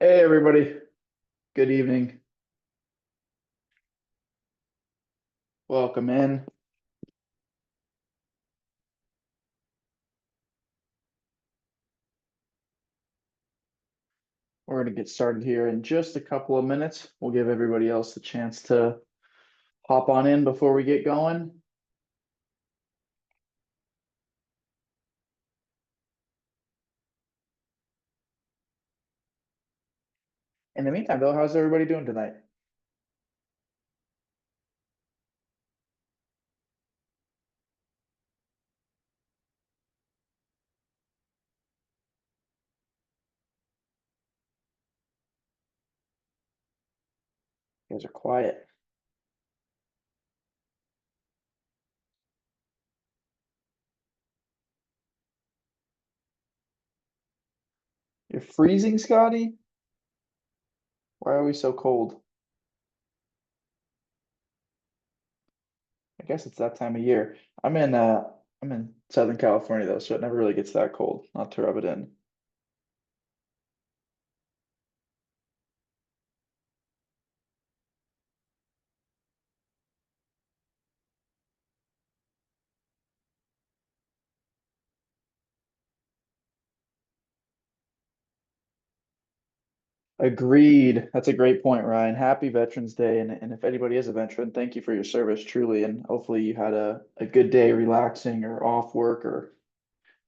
Hey everybody, good evening. Welcome in. We're going to get started here in just a couple of minutes. We'll give everybody else the chance to hop on in before we get going. In the meantime, though, how's everybody doing tonight? You guys are quiet. You're freezing, Scotty? Why are we so cold? I guess it's that time of year. I'm in Southern California though, so it never really gets that cold. Not to rub it in. Agreed. That's a great point, Ryan. Happy Veterans Day. And if anybody is a veteran, thank you for your service, truly. And hopefully you had a good day relaxing or off work or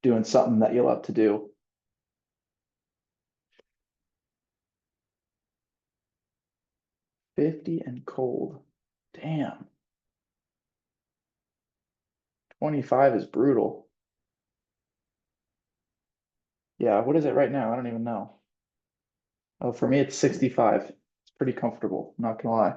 doing something that you love to do. 50 and cold. Damn. 25 is brutal. Yeah, what is it right now? I don't even know. Oh, for me, it's 65. It's pretty comfortable, not gonna lie.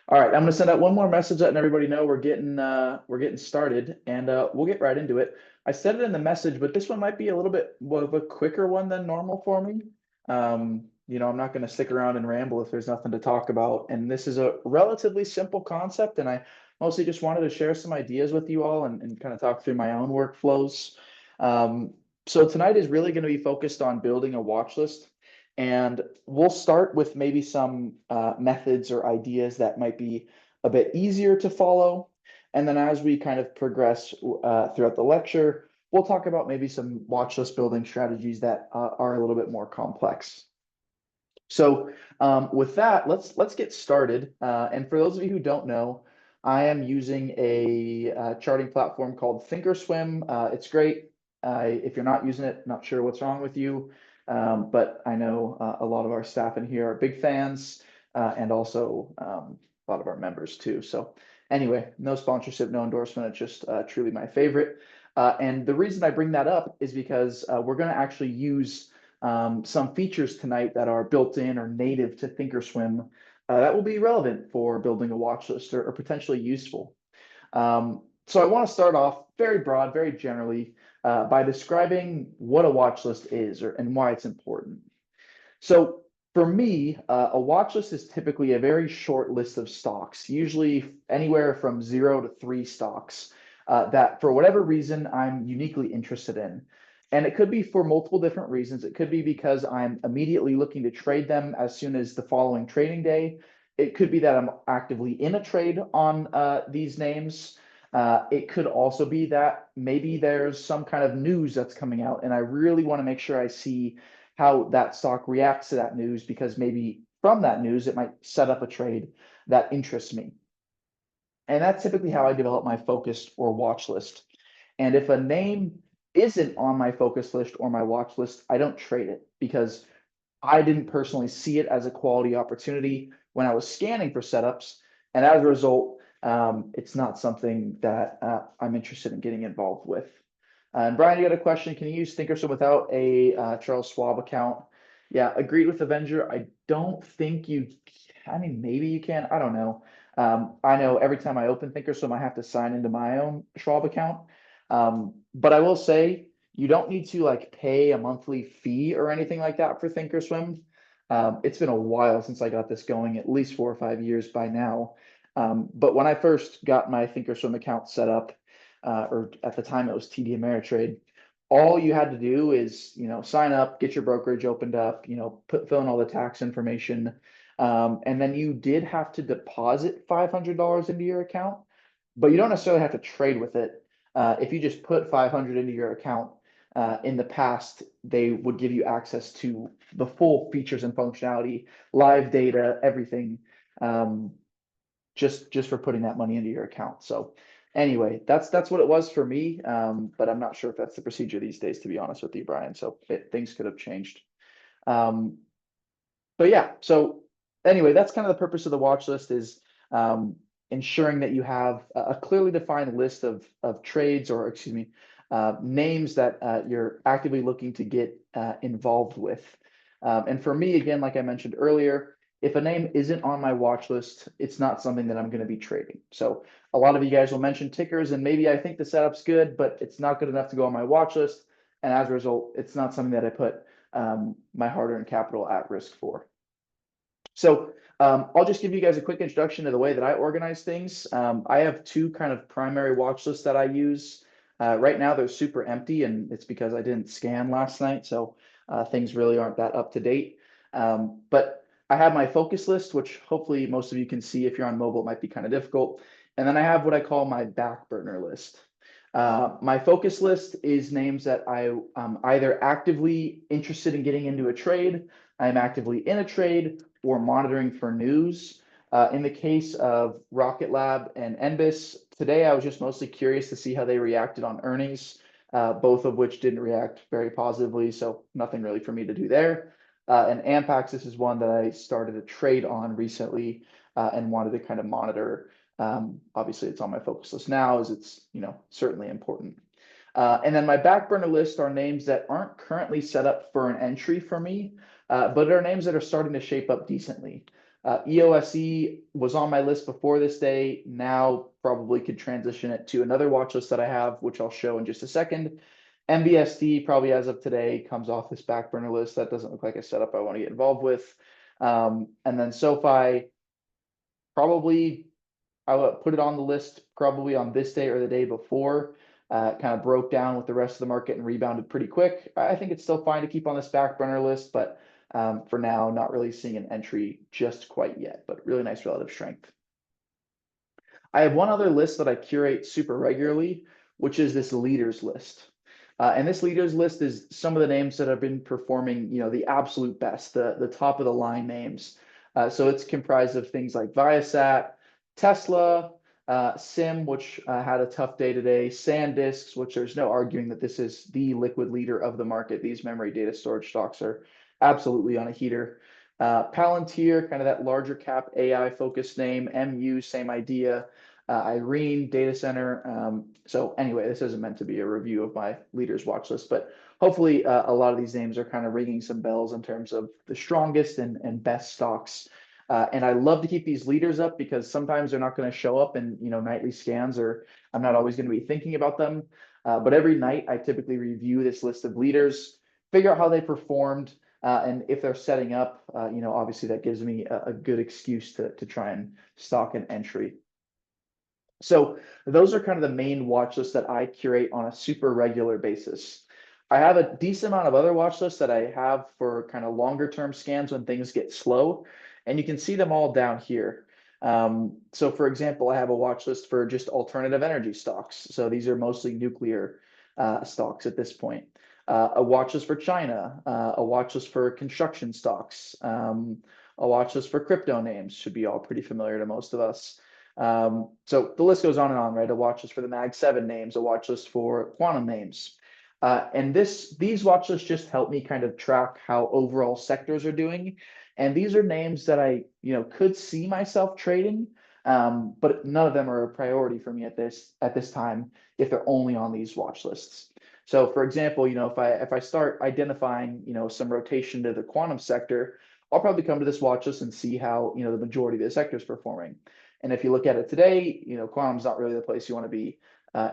All right, I'm gonna send out one more message letting everybody know we're getting started and we'll get right into it. I said it in the message, but this one might be a little bit more of a quicker one than normal for me. I'm not gonna stick around and ramble if there's nothing to talk about. And this is a relatively simple concept, and I mostly just wanted to share some ideas with you all and kind of talk through my own workflows. So tonight is really going to be focused on building a watch list. And we'll start with maybe some methods or ideas that might be a bit easier to follow. And then as we kind of progress throughout the lecture, we'll talk about maybe some watch list building strategies that are a little bit more complex. So with that, let's get started. And for those of you who don't know, I am using a charting platform called Thinkorswim. It's great. If you're not using it, not sure what's wrong with you. But I know a lot of our staff in here are big fans, and also a lot of our members too. So anyway, no sponsorship, no endorsement. It's just truly my favorite. And the reason I bring that up is because we're going to actually use some features tonight that are built in or native to Thinkorswim that will be relevant for building a watch list or potentially useful. So I want to start off very broad, very generally, by describing what a watch list is and why it's important. So for me, a watch list is typically a very short list of stocks, usually anywhere from 0 to 3 stocks that for whatever reason I'm uniquely interested in. And it could be for multiple different reasons. It could be because I'm immediately looking to trade them as soon as the following trading day. It could be that I'm actively in a trade on these names. It could also be that maybe there's some kind of news that's coming out, and I really want to make sure I see how that stock reacts to that news because maybe from that news, it might set up a trade that interests me. And that's typically how I develop my focused or watch list. And if a name isn't on my focus list or my watch list, I don't trade it because I didn't personally see it as a quality opportunity when I was scanning for setups. And as a result, it's not something that I'm interested in getting involved with. And Brian, you got a question. Can you use Thinkorswim without a Charles Schwab account? Yeah, agreed with Avenger. I don't think you, I mean, maybe you can. I don't know. I know every time I open Thinkorswim, I have to sign into my own Schwab account. But I will say, you don't need to like pay a monthly fee or anything like that for Thinkorswim. It's been a while since I got this going, at least 4 or 5 years by now. But when I first got my Thinkorswim account set up, or at the time it was TD Ameritrade, all you had to do is, sign up, get your brokerage opened up, fill in all the tax information. And then you did have to deposit $500 into your account, but you don't necessarily have to trade with it. If you just put 500 into your account, in the past, they would give you access to the full features and functionality, live data, everything, um, just for putting that money into your account. So anyway, that's what it was for me. But I'm not sure if that's the procedure these days, to be honest with you, Brian. So things could have changed. Um, but yeah, so anyway, that's kind of the purpose of the watch list is ensuring that you have a clearly defined list of trades, or excuse me, names that you're actively looking to get involved with. And for me, again, like I mentioned earlier, if a name isn't on my watch list, it's not something that I'm going to be trading. So a lot of you guys will mention tickers, and maybe I think the setup's good, but it's not good enough to go on my watch list. And as a result, it's not something that I put my hard-earned capital at risk for. So I'll just give you guys a quick introduction to the way that I organize things. I have two kind of primary watch lists that I use. Right now they're super empty, and it's because I didn't scan last night, so things really aren't that up to date. But I have my focus list, which hopefully most of you can see. If you're on mobile, it might be kind of difficult. And then I have what I call my back burner list. My focus list is names that I'm either actively interested in getting into a trade, I'm actively in a trade, or monitoring for news. In the case of Rocket Lab and NBIS, today I was just mostly curious to see how they reacted on earnings, both of which didn't react very positively, so nothing really for me to do there. And Ampax, this is one that I started a trade on recently and wanted to kind of monitor. Obviously, it's on my focus list now, as it's certainly important. And then my back burner list are names that aren't currently set up for an entry for me, but are names that are starting to shape up decently. EOSE was on my list before this day. Now probably could transition it to another watch list that I have, which I'll show in just a second. MBST probably as of today comes off this back burner list. That doesn't look like a setup I want to get involved with. And then SoFi, probably I would put it on the list probably on this day or the day before. Kind of broke down with the rest of the market and rebounded pretty quick. I think it's still fine to keep on this back burner list, but for now, not really seeing an entry just quite yet, but really nice relative strength. I have one other list that I curate super regularly, which is this leaders list. And this leaders list is some of the names that have been performing, the absolute best, the top of the line names. So it's comprised of things like Viasat, Tesla, Sim, which had a tough day today, SanDisks, which there's no arguing that this is the liquid leader of the market. These memory data storage stocks are absolutely on a heater. Palantir, kind of that larger cap AI focused name. MU, same idea. Irene data center. So anyway, this isn't meant to be a review of my leaders watch list, but hopefully a lot of these names are kind of ringing some bells in terms of the strongest and best stocks. And I love to keep these leaders up because sometimes they're not going to show up in nightly scans, or I'm not always going to be thinking about them. But every night I typically review this list of leaders, figure out how they performed, and if they're setting up, obviously that gives me a good excuse to try and stock an entry. So those are kind of the main watch lists that I curate on a super regular basis. I have a decent amount of other watch lists that I have for kind of longer term scans when things get slow, and you can see them all down here. So for example, I have a watch list for just alternative energy stocks. So these are mostly nuclear stocks at this point. A watch list for China, a watch list for construction stocks, a watch list for crypto names, should be all pretty familiar to most of us. So the list goes on and on, right? A watch list for the Mag 7 names, a watch list for quantum names. And these watch lists just help me kind of track how overall sectors are doing. And these are names that I, could see myself trading, but none of them are a priority for me at this time if they're only on these watch lists. So for example, if I start identifying, some rotation to the quantum sector, I'll probably come to this watch list and see how, the majority of the sector is performing. And if you look at it today, quantum's not really the place you want to be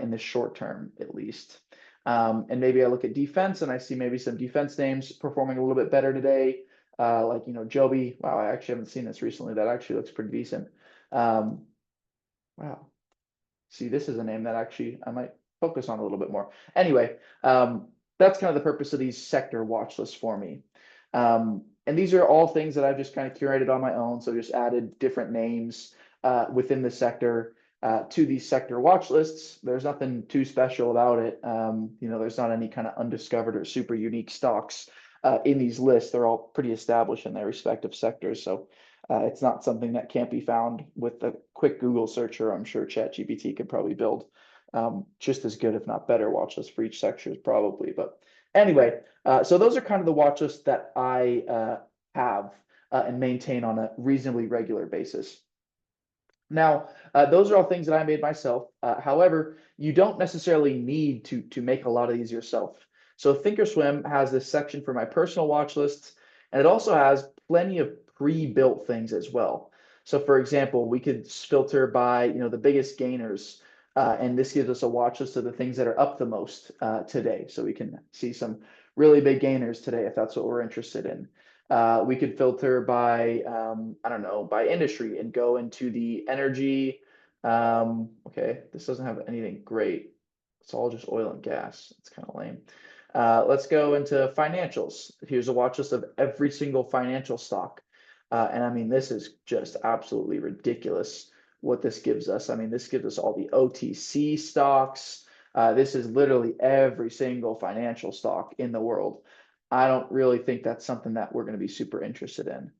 in the short term, at least. And maybe I look at defense and I see maybe some defense names performing a little bit better today, like, Joby. Wow, I actually haven't seen this recently. That actually looks pretty decent. Wow. See, this is a name that actually I might focus on a little bit more. Anyway, that's kind of the purpose of these sector watch lists for me. And these are all things that I've just kind of curated on my own. So just added different names within the sector to these sector watch lists. There's nothing too special about it. There's not any kind of undiscovered or super unique stocks in these lists. They're all pretty established in their respective sectors. So it's not something that can't be found with a quick Google search, or I'm sure ChatGPT could probably build just as good, if not better, watch lists for each sector probably. But anyway, so those are kind of the watch lists that I have and maintain on a reasonably regular basis. Now, those are all things that I made myself. However, you don't necessarily need to make a lot of these yourself. So Thinkorswim has this section for my personal watch lists, and it also has plenty of pre-built things as well. So for example, we could filter by, the biggest gainers, and this gives us a watch list of the things that are up the most today. So we can see some really big gainers today if that's what we're interested in. We could filter by, I don't know, by industry and go into the energy. Okay, this doesn't have anything great. It's all just oil and gas. It's kind of lame. Let's go into financials. Here's a watch list of every single financial stock. And I mean, this is just absolutely ridiculous what this gives us. I mean, this gives us all the OTC stocks. This is literally every single financial stock in the world. I don't really think that's something that we're going to be super interested in.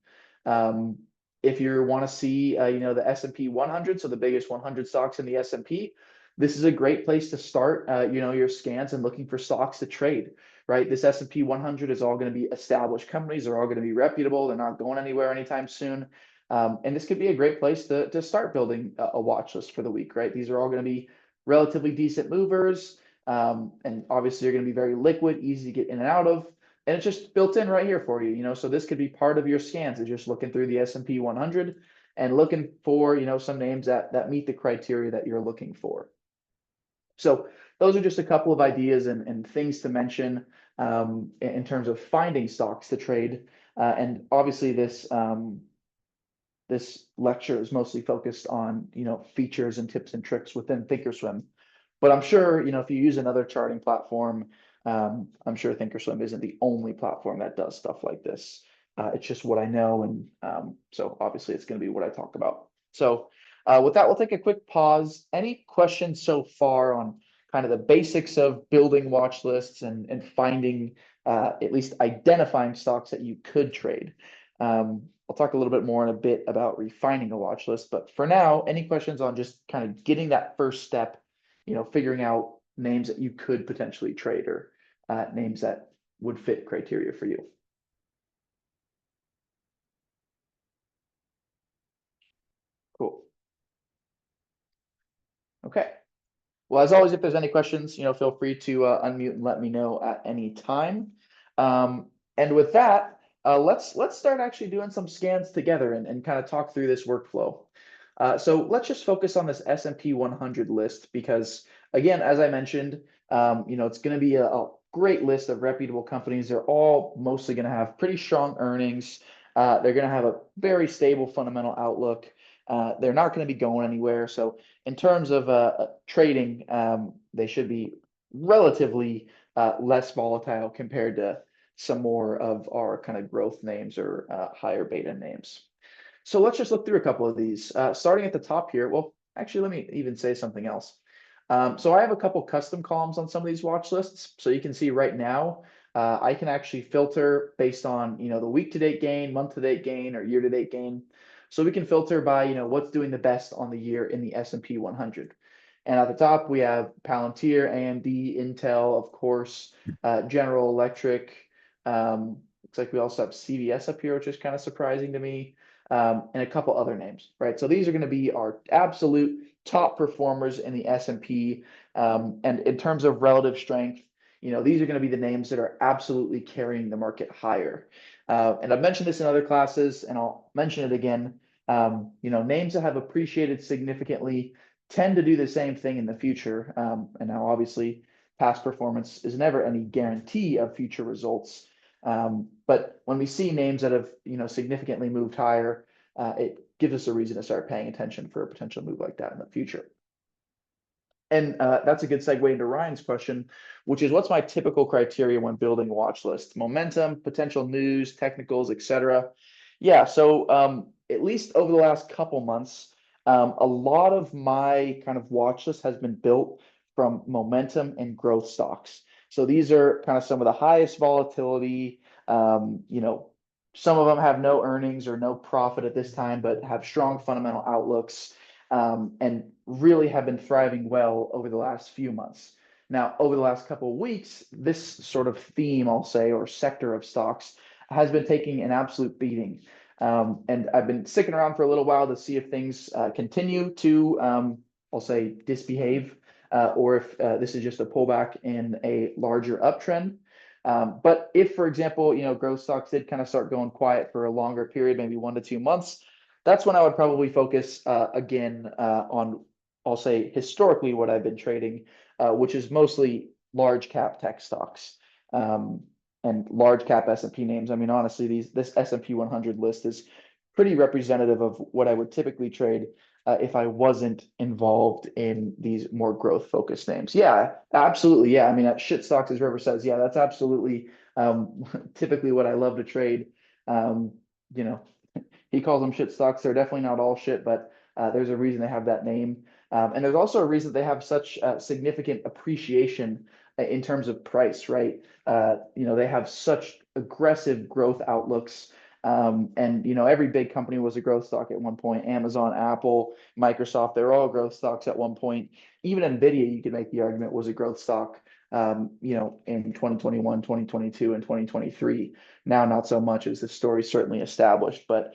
If you want to see, the S&P 100, so the biggest 100 stocks in the S&P, this is a great place to start, your scans and looking for stocks to trade, right? This S&P 100 is all going to be established companies. They're all going to be reputable. They're not going anywhere anytime soon. And this could be a great place to start building a watch list for the week, right? These are all going to be relatively decent movers. And obviously they're going to be very liquid, easy to get in and out of. And it's just built in right here for you, so this could be part of your scans, is just looking through the S&P 100 and looking for, some names that meet the criteria that you're looking for. So those are just a couple of ideas and things to mention in terms of finding stocks to trade. And obviously this lecture is mostly focused on, features and tips and tricks within Thinkorswim. But I'm sure, if you use another charting platform, I'm sure Thinkorswim isn't the only platform that does stuff like this. It's just what I know, and so obviously it's going to be what I talk about. So with that, we'll take a quick pause. Any questions so far on kind of the basics of building watch lists and finding, at least identifying stocks that you could trade? I'll talk a little bit more in a bit about refining a watch list, but for now, any questions on just kind of getting that first step, figuring out names that you could potentially trade, or names that would fit criteria for you? Cool. Okay. Well, as always, if there's any questions, feel free to unmute and let me know at any time. And with that, let's start actually doing some scans together and kind of talk through this workflow. So let's just focus on this S&P 100 list because, again, as I mentioned, it's going to be a great list of reputable companies. They're all mostly going to have pretty strong earnings. They're going to have a very stable fundamental outlook. They're not going to be going anywhere. So in terms of trading, they should be relatively less volatile compared to some more of our kind of growth names or higher beta names. So let's just look through a couple of these. Starting at the top here, well, actually, let me even say something else. So I have a couple custom columns on some of these watch lists. So you can see right now, I can actually filter based on, the week-to-date gain, month-to-date gain, or year-to-date gain. So we can filter by, what's doing the best on the year in the S&P 100. And at the top, we have Palantir, AMD, Intel, of course, General Electric. Looks like we also have CVS up here, which is kind of surprising to me, and a couple other names, right? So these are going to be our absolute top performers in the S&P. And in terms of relative strength, these are going to be the names that are absolutely carrying the market higher. And I've mentioned this in other classes, and I'll mention it again. Names that have appreciated significantly tend to do the same thing in the future. And now, obviously, past performance is never any guarantee of future results. But when we see names that have, significantly moved higher, it gives us a reason to start paying attention for a potential move like that in the future. And that's a good segue into Ryan's question, which is what's my typical criteria when building a watch list? Momentum, potential news, technicals, etc. Yeah, so at least over the last couple months, a lot of my kind of watch list has been built from momentum and growth stocks. So these are kind of some of the highest volatility. Some of them have no earnings or no profit at this time, but have strong fundamental outlooks, and really have been thriving well over the last few months. Now, over the last couple of weeks, this sort of theme, I'll say, or sector of stocks has been taking an absolute beating. And I've been sticking around for a little while to see if things continue to, I'll say, disbehave, or if this is just a pullback in a larger uptrend. But if, for example, growth stocks did kind of start going quiet for a longer period, maybe 1 to 2 months, that's when I would probably focus again on, I'll say, historically what I've been trading, which is mostly large cap tech stocks, and large cap S&P names. I mean, honestly, this S&P 100 list is pretty representative of what I would typically trade if I wasn't involved in these more growth focused names. Yeah, absolutely. Yeah, I mean, at shit stocks, as River says, yeah, that's absolutely typically what I love to trade. Um, you know, he calls them shit stocks. They're definitely not all shit, but there's a reason they have that name. And there's also a reason they have such significant appreciation in terms of price, right? They have such aggressive growth outlooks. And every big company was a growth stock at one point. Amazon, Apple, Microsoft, they're all growth stocks at one point. Even Nvidia, you could make the argument, was a growth stock, in 2021, 2022, and 2023. Now, not so much, as the story certainly established, but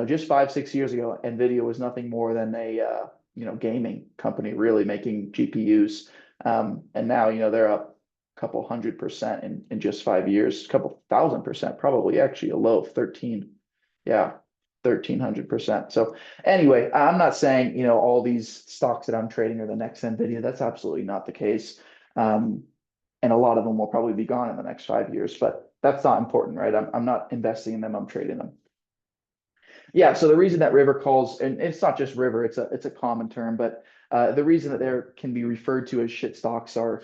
just 5, 6 years ago, Nvidia was nothing more than a gaming company, really making GPUs. And now, they're up a couple 100% in just 5 years, a couple 1,000%, probably actually a low of 13. Yeah, 1,300%. So anyway, I'm not saying, all these stocks that I'm trading are the next Nvidia. That's absolutely not the case. Um, and a lot of them will probably be gone in the next 5 years, but that's not important, right? I'm not investing in them, I'm trading them. Yeah, so the reason that river calls, and it's not just river, it's a common term, but the reason that there can be referred to as shit stocks are,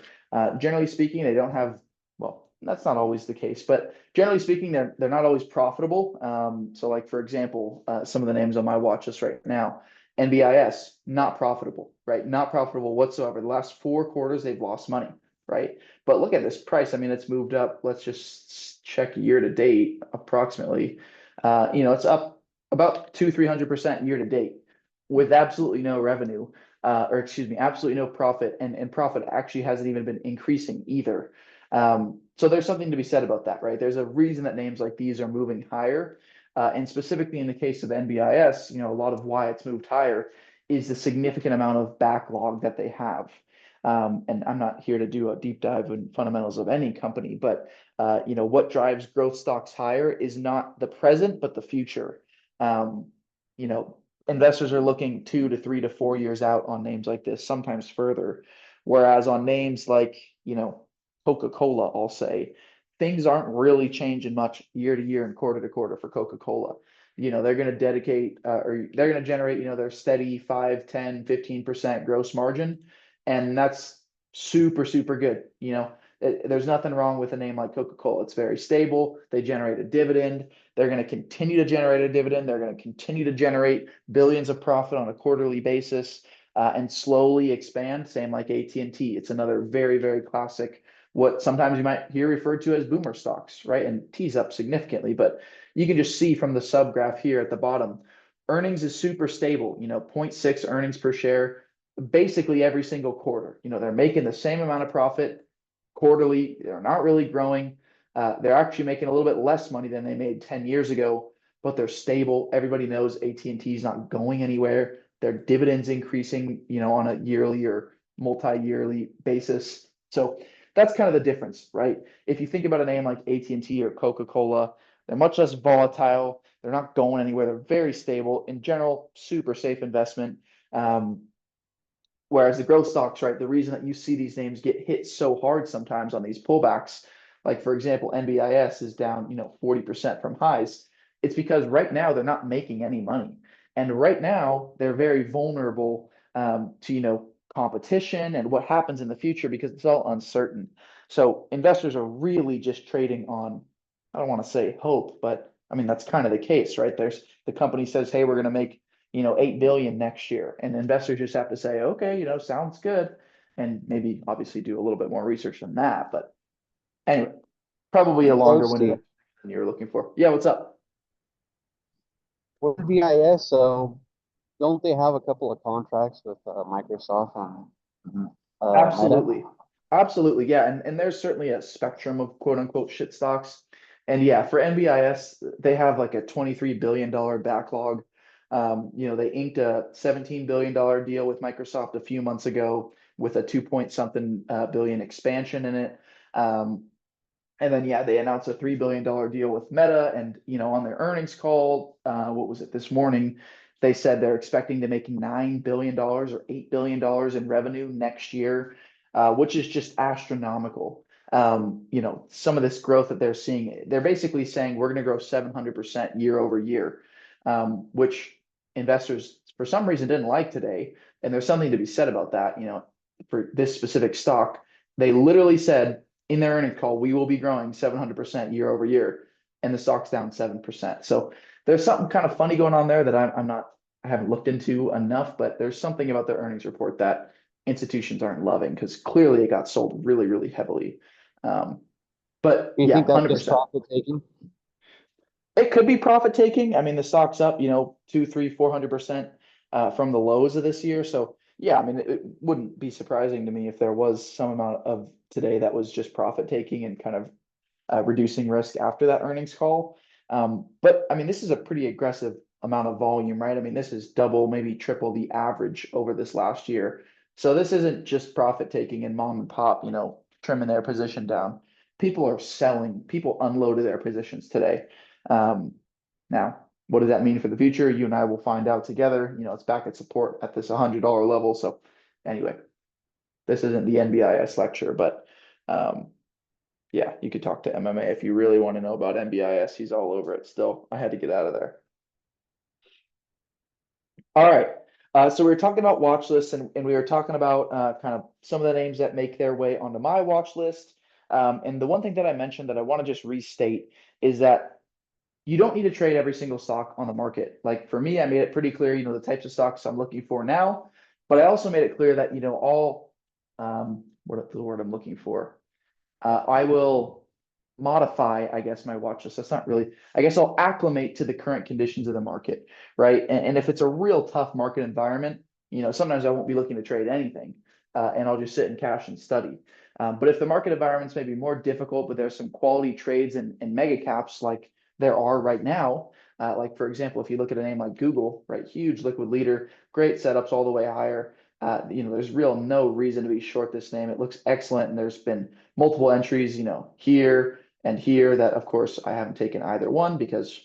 generally speaking, they don't have, well, that's not always the case, but generally speaking, they're not always profitable. So like for example, some of the names on my watch list right now, NBIS, not profitable, right? Not profitable whatsoever. The last 4 quarters, they've lost money, right? But look at this price. I mean, it's moved up. Let's just check year to date, approximately. It's up about 300% year to date with absolutely no revenue, or excuse me, absolutely no profit, and profit actually hasn't even been increasing either. So there's something to be said about that, right? There's a reason that names like these are moving higher. And specifically in the case of NBIS, a lot of why it's moved higher is the significant amount of backlog that they have. And I'm not here to do a deep dive in fundamentals of any company, but what drives growth stocks higher is not the present, but the future. Um, you know, Investors are looking 2 to 3 to 4 years out on names like this, sometimes further. Whereas on names like, Coca-Cola, I'll say, things aren't really changing much year to year and quarter to quarter for Coca-Cola. They're going to dedicate, or they're going to generate, their steady 5, 10, 15% gross margin. And that's super, super good. There's nothing wrong with a name like Coca-Cola. It's very stable. They generate a dividend. They're going to continue to generate a dividend. They're going to continue to generate billions of profit on a quarterly basis, and slowly expand. Same like AT&T. It's another very, very classic, what sometimes you might hear referred to as boomer stocks, right? And T's up significantly, but you can just see from the sub graph here at the bottom, earnings is super stable, 0.6 earnings per share, basically every single quarter. They're making the same amount of profit quarterly. They're not really growing. They're actually making a little bit less money than they made 10 years ago, but they're stable. Everybody knows AT&T is not going anywhere. Their dividends increasing, on a yearly or multi-yearly basis. So that's kind of the difference, right? If you think about a name like AT&T or Coca-Cola, they're much less volatile. They're not going anywhere. They're very stable. In general, super safe investment. Whereas the growth stocks, right, the reason that you see these names get hit so hard sometimes on these pullbacks, like for example, NBIS is down, 40% from highs. It's because right now they're not making any money. And right now they're very vulnerable to, competition and what happens in the future because it's all uncertain. So investors are really just trading on, I don't want to say hope, but I mean, that's kind of the case, right? There's the company says, hey, we're going to make, 8 billion next year. And investors just have to say, okay, sounds good. And maybe obviously do a little bit more research than that. But anyway, probably a longer winded Tostie, than you were looking for. Yeah, what's up? with BIS, so don't they have a couple of contracts with Microsoft and Meta? Absolutely. Absolutely. Yeah. And there's certainly a spectrum of quote unquote shit stocks. And yeah, for NBIS, they have like a $23 billion backlog. They inked a $17 billion deal with Microsoft a few months ago with a 2 point something billion expansion in it. Um, and then, yeah, they announced a $3 billion deal with Meta. And, on their earnings call, what was it this morning? They said they're expecting to make $9 billion or $8 billion in revenue next year, which is just astronomical. Some of this growth that they're seeing, they're basically saying we're going to grow 700% year over year, which investors for some reason didn't like today. And there's something to be said about that, for this specific stock. They literally said, in their earnings call, we will be growing 700% year over year, and the stock's down 7%. So there's something kind of funny going on there that I haven't looked into enough, but there's something about their earnings report that institutions aren't loving because clearly it got sold really, really heavily. Um, but Do you yeah, think that's just 100%. profit taking? It could be profit taking. I mean, the stock's up, two, three, 400% from the lows of this year. So yeah, I mean, it wouldn't be surprising to me if there was some amount of today that was just profit taking and kind of reducing risk after that earnings call. But I mean, this is a pretty aggressive amount of volume, right? I mean, this is double, maybe triple the average over this last year. So this isn't just profit taking and mom and pop, trimming their position down. People are selling, people unloaded their positions today. Um, Now, what does that mean for the future? You and I will find out together. It's back at support at this $100 level. So anyway, this isn't the NBIS lecture, but um, yeah, you could talk to MMA if you really want to know about NBIS. He's all over it still. I had to get out of there. All right. So we were talking about watch lists and we were talking about kind of some of the names that make their way onto my watch list. And the one thing that I mentioned that I want to just restate is that you don't need to trade every single stock on the market. Like for me, I made it pretty clear, the types of stocks I'm looking for now, but I also made it clear that, all, what the word I'm looking for? I will modify, I guess, my watch list. That's not really, I guess I'll acclimate to the current conditions of the market, right? And if it's a real tough market environment, sometimes I won't be looking to trade anything, and I'll just sit in cash and study. But if the market environment's maybe more difficult, but there's some quality trades and mega caps like there are right now, like for example, if you look at a name like Google, right, huge liquid leader, great setups all the way higher. There's real no reason to be short this name. It looks excellent, and there's been multiple entries, here and here that of course I haven't taken either one because,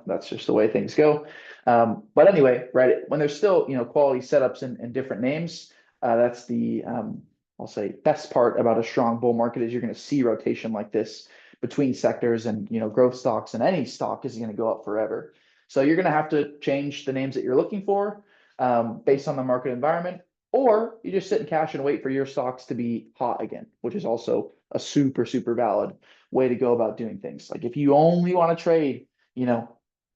that's just the way things go. But anyway, right, when there's still, quality setups and different names, that's the, I'll say best part about a strong bull market is you're going to see rotation like this between sectors and, growth stocks, and any stock is going to go up forever. So you're going to have to change the names that you're looking for based on the market environment, or you just sit in cash and wait for your stocks to be hot again, which is also a super, super valid way to go about doing things. Like if you only want to trade,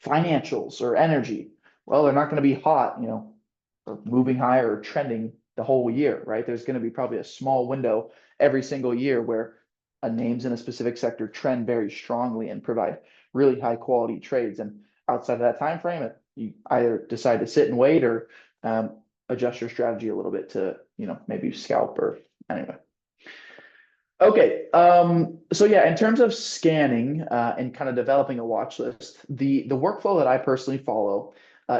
financials or energy, well, they're not going to be hot, or moving higher or trending the whole year, right? There's going to be probably a small window every single year where names in a specific sector trend very strongly and provide really high quality trades. And outside of that time frame, you either decide to sit and wait or adjust your strategy a little bit to, maybe scalp or anyway. Okay, so yeah, in terms of scanning and kind of developing a watch list, the workflow that I personally follow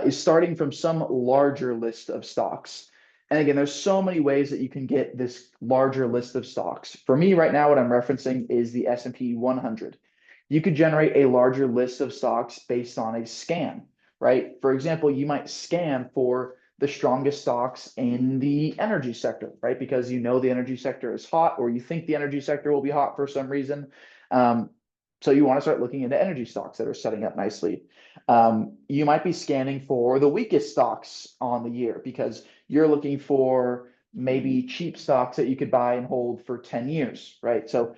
is starting from some larger list of stocks. And again, there's so many ways that you can get this larger list of stocks. For me right now, what I'm referencing is the S&P 100. You could generate a larger list of stocks based on a scan, right? For example, you might scan for the strongest stocks in the energy sector, right? Because the energy sector is hot, or you think the energy sector will be hot for some reason. So you want to start looking into energy stocks that are setting up nicely. You might be scanning for the weakest stocks on the year because you're looking for maybe cheap stocks that you could buy and hold for 10 years, right? So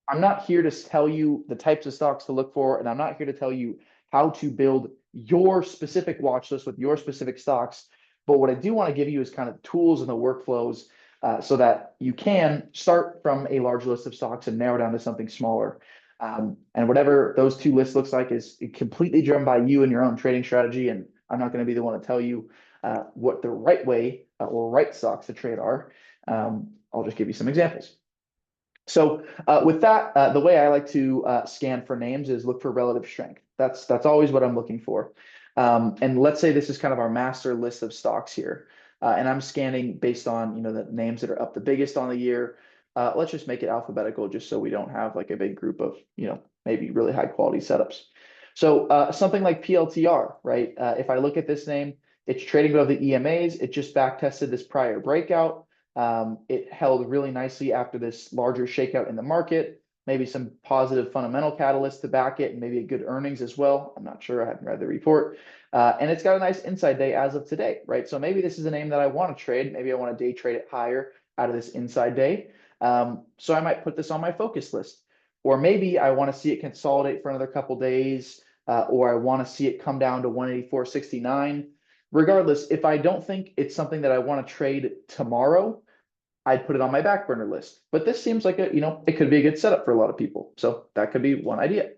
I'm not here to tell you the types of stocks to look for, and I'm not here to tell you how to build your specific watch list with your specific stocks. But what I do want to give you is kind of tools and the workflows so that you can start from a large list of stocks and narrow down to something smaller. And whatever those two lists looks like is completely driven by you and your own trading strategy. And I'm not going to be the one to tell you what the right way or right stocks to trade are. I'll just give you some examples. So with that, the way I like to scan for names is look for relative strength. That's always what I'm looking for. And let's say this is kind of our master list of stocks here. And I'm scanning based on, the names that are up the biggest on the year. Let's just make it alphabetical just so we don't have like a big group of, maybe really high quality setups. So something like PLTR, right? If I look at this name, it's trading above the EMAs. It just back tested this prior breakout. It held really nicely after this larger shakeout in the market, maybe some positive fundamental catalysts to back it, and maybe a good earnings as well. I'm not sure. I haven't read the report. And it's got a nice inside day as of today, right? So maybe this is a name that I want to trade. Maybe I want to day trade it higher out of this inside day. So I might put this on my focus list. Or maybe I want to see it consolidate for another couple days, or I want to see it come down to 184.69. Regardless, if I don't think it's something that I want to trade tomorrow, I'd put it on my back burner list. But this seems like it could be a good setup for a lot of people. So that could be one idea.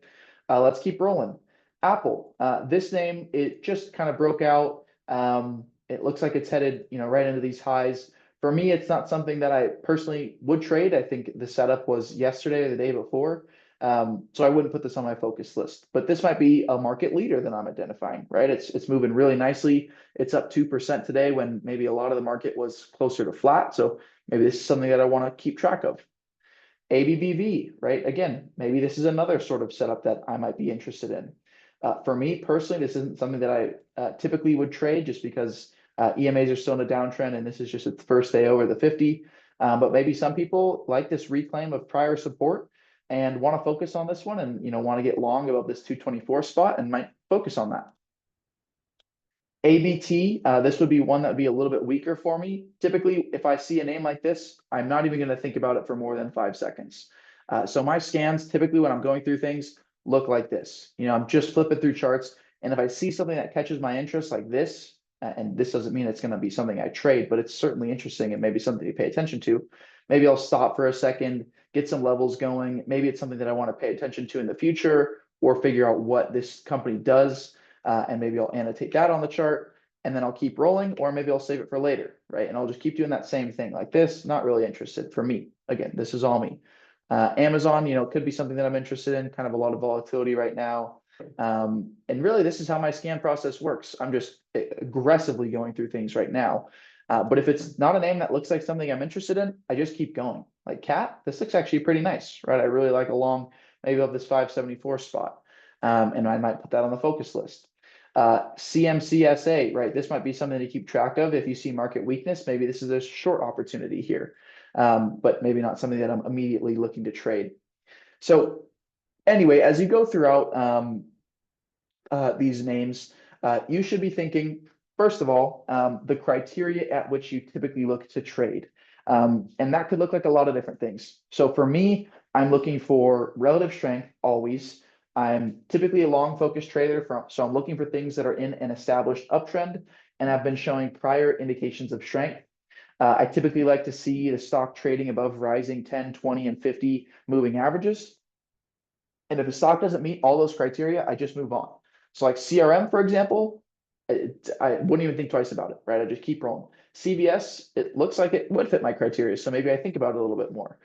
Let's keep rolling. Apple, this name, it just kind of broke out. It looks like it's headed, right into these highs. For me, it's not something that I personally would trade. I think the setup was yesterday or the day before. So I wouldn't put this on my focus list, but this might be a market leader that I'm identifying, right? It's moving really nicely. It's up 2% today when maybe a lot of the market was closer to flat. So maybe this is something that I want to keep track of. ABBV, right? Again, maybe this is another sort of setup that I might be interested in. For me personally, this isn't something that I typically would trade just because EMAs are still in a downtrend and this is just its first day over the 50. But maybe some people like this reclaim of prior support and want to focus on this one and want to get long above this 224 spot and might focus on that. ABT, this would be one that would be a little bit weaker for me. Typically, if I see a name like this, I'm not even going to think about it for more than 5 seconds. So my scans, typically when I'm going through things, look like this. I'm just flipping through charts. And if I see something that catches my interest like this, and this doesn't mean it's going to be something I trade, but it's certainly interesting and maybe something to pay attention to. Maybe I'll stop for a second, get some levels going. Maybe it's something that I want to pay attention to in the future or figure out what this company does. And maybe I'll annotate that on the chart and then I'll keep rolling, or maybe I'll save it for later, right? And I'll just keep doing that same thing like this, not really interested for me. Again, this is all me. Amazon, could be something that I'm interested in, kind of a lot of volatility right now. And really this is how my scan process works. I'm just aggressively going through things right now. But if it's not a name that looks like something I'm interested in, I just keep going. Like cat, this looks actually pretty nice, right? I really like a long, maybe of this 574 spot. And I might put that on the focus list. CMCSA, right? This might be something to keep track of. If you see market weakness, maybe this is a short opportunity here, but maybe not something that I'm immediately looking to trade. So anyway, as you go throughout these names, you should be thinking, first of all, the criteria at which you typically look to trade. And that could look like a lot of different things. So for me, I'm looking for relative strength always. I'm typically a long focused trader so I'm looking for things that are in an established uptrend and have been showing prior indications of strength. I typically like to see the stock trading above rising 10, 20, and 50 moving averages. And if a stock doesn't meet all those criteria, I just move on. So like CRM, for example, I wouldn't even think twice about it, right? I just keep rolling. CVS, it looks like it would fit my criteria. So maybe I think about it a little bit more.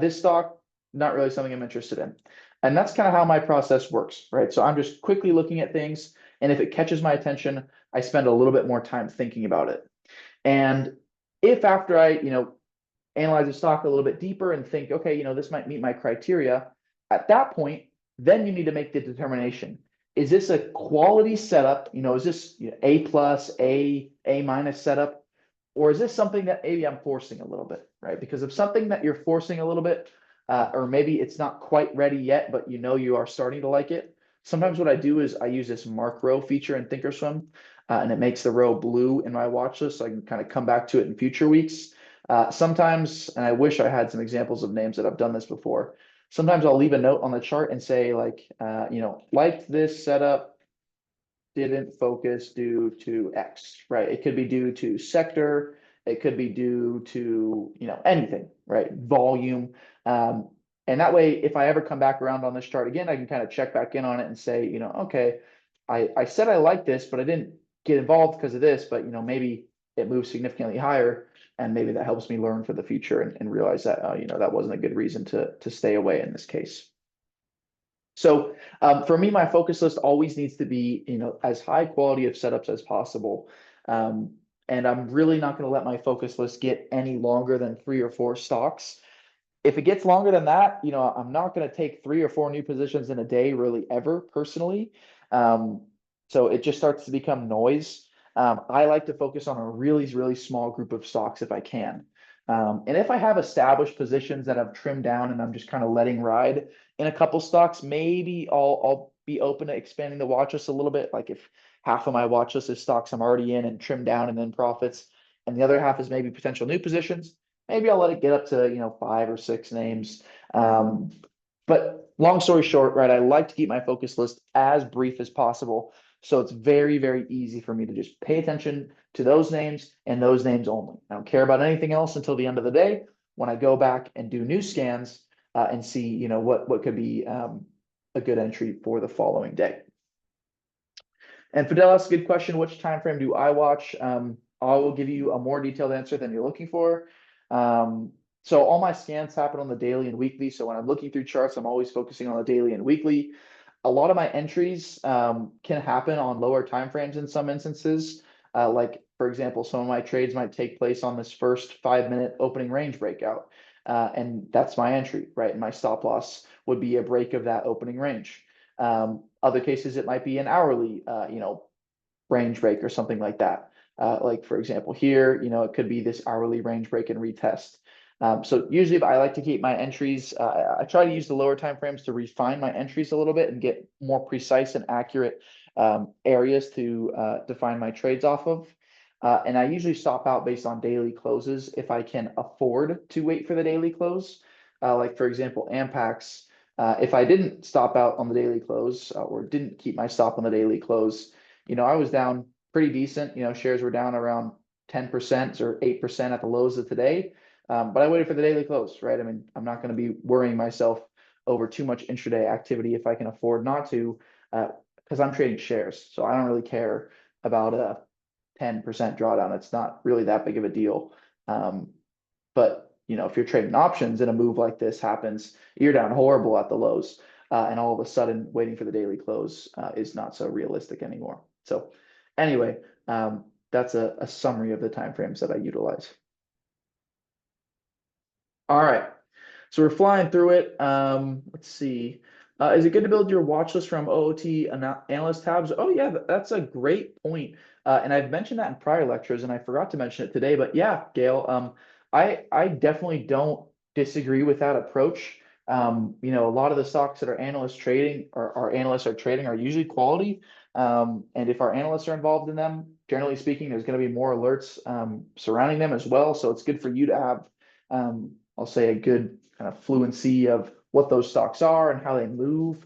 This stock, not really something I'm interested in. And that's kind of how my process works, right? So I'm just quickly looking at things. And if it catches my attention, I spend a little bit more time thinking about it. And if after I, analyze the stock a little bit deeper and think, okay, this might meet my criteria, at that point, then you need to make the determination. Is this a quality setup? Is this A plus, A minus setup? Or is this something that maybe I'm forcing a little bit, right? Because if something that you're forcing a little bit, or maybe it's not quite ready yet, but you are starting to like it. Sometimes what I do is I use this mark row feature in Thinkorswim, and it makes the row blue in my watch list, so I can kind of come back to it in future weeks. Sometimes, and I wish I had some examples of names that I've done this before. Sometimes I'll leave a note on the chart and say like, liked this setup, didn't focus due to X, right? It could be due to sector, it could be due to, anything, right? Volume. Um, and that way, if I ever come back around on this chart again, I can kind of check back in on it and say, okay, I said I like this, but I didn't get involved because of this, but maybe it moves significantly higher. And maybe that helps me learn for the future and realize that, that wasn't a good reason to stay away in this case. So for me, my focus list always needs to be, as high quality of setups as possible. Um, and I'm really not going to let my focus list get any longer than 3 or 4 stocks. If it gets longer than that, I'm not going to take 3 or 4 new positions in a day, really ever personally. Um, so it just starts to become noise. I like to focus on a really, really small group of stocks if I can. And if I have established positions that I've trimmed down and I'm just kind of letting ride in a couple stocks, maybe I'll be open to expanding the watch list a little bit. Like if half of my watch list is stocks I'm already in and trimmed down and then profits, and the other half is maybe potential new positions, maybe I'll let it get up to 5 or 6 names. Um, but long story short, right, I like to keep my focus list as brief as possible. So it's very, very easy for me to just pay attention to those names and those names only. I don't care about anything else until the end of the day when I go back and do new scans and see, what could be a good entry for the following day. And Fidel asked a good question. Which time frame do I watch? I will give you a more detailed answer than you're looking for. So all my scans happen on the daily and weekly. So when I'm looking through charts, I'm always focusing on the daily and weekly. A lot of my entries can happen on lower time frames in some instances. Like for example, some of my trades might take place on this first 5-minute opening range breakout. And that's my entry, right? And my stop loss would be a break of that opening range. Other cases, it might be an hourly, range break or something like that. Like for example, here, it could be this hourly range break and retest. So usually I like to keep my entries. I try to use the lower time frames to refine my entries a little bit and get more precise and accurate areas to define my trades off of. And I usually stop out based on daily closes if I can afford to wait for the daily close. Like for example, Ampax. If I didn't stop out on the daily close or didn't keep my stop on the daily close, I was down pretty decent. Shares were down around 10% or 8% at the lows of today. But I waited for the daily close, right? I mean, I'm not going to be worrying myself over too much intraday activity if I can afford not to, because I'm trading shares. So I don't really care about a 10% drawdown. It's not really that big of a deal. But if you're trading options and a move like this happens, you're down horrible at the lows. And all of a sudden waiting for the daily close is not so realistic anymore. So anyway, that's a summary of the timeframes that I utilize. All right. So we're flying through it. Let's see. Is it good to build your watch list from OOT analyst tabs? Oh yeah, that's a great point. And I've mentioned that in prior lectures, and I forgot to mention it today. But yeah, Gail, I definitely don't disagree with that approach. A lot of the stocks that our analysts trading or our analysts are trading are usually quality. And if our analysts are involved in them, generally speaking, there's going to be more alerts surrounding them as well. So it's good for you to have I'll say a good kind of fluency of what those stocks are and how they move,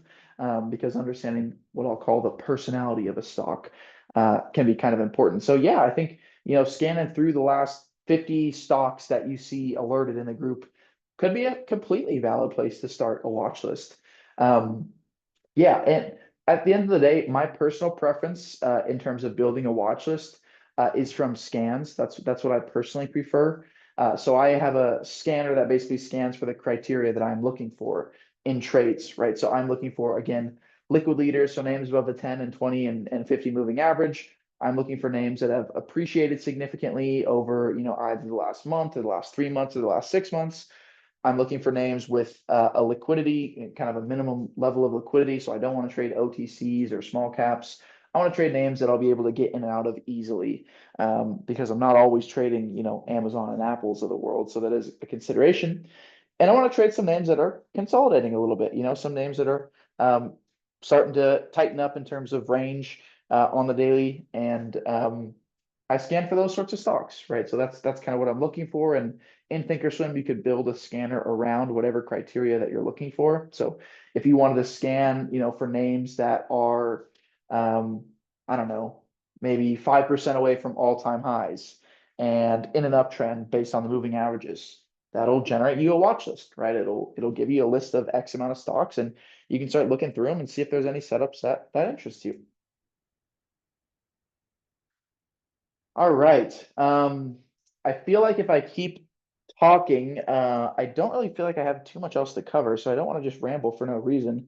because understanding what I'll call the personality of a stock can be kind of important. So yeah, I think scanning through the last 50 stocks that you see alerted in the group could be a completely valid place to start a watch list. Yeah, and at the end of the day, my personal preference in terms of building a watch list is from scans. That's what I personally prefer. So I have a scanner that basically scans for the criteria that I'm looking for in trades, right? So I'm looking for, again, liquid leaders, so names above the 10 and 20 and 50 moving average. I'm looking for names that have appreciated significantly over, either the last month or the last 3 months or the last 6 months. I'm looking for names with a liquidity, kind of a minimum level of liquidity. So I don't want to trade OTCs or small caps. I want to trade names that I'll be able to get in and out of easily, because I'm not always trading, Amazon and Apples of the world. So that is a consideration. And I want to trade some names that are consolidating a little bit, some names that are starting to tighten up in terms of range on the daily and I scan for those sorts of stocks, right? So that's kind of what I'm looking for. And in Thinkorswim, you could build a scanner around whatever criteria that you're looking for. So if you wanted to scan, for names that are, um, I don't know, maybe 5% away from all-time highs and in an uptrend based on the moving averages, that'll generate you a watch list, right? It'll give you a list of X amount of stocks, and you can start looking through them and see if there's any setups that interest you. All right. I feel like if I keep talking, I don't really feel like I have too much else to cover, so I don't want to just ramble for no reason.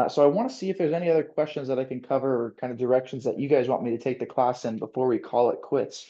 So I want to see if there's any other questions that I can cover or kind of directions that you guys want me to take the class in before we call it quits.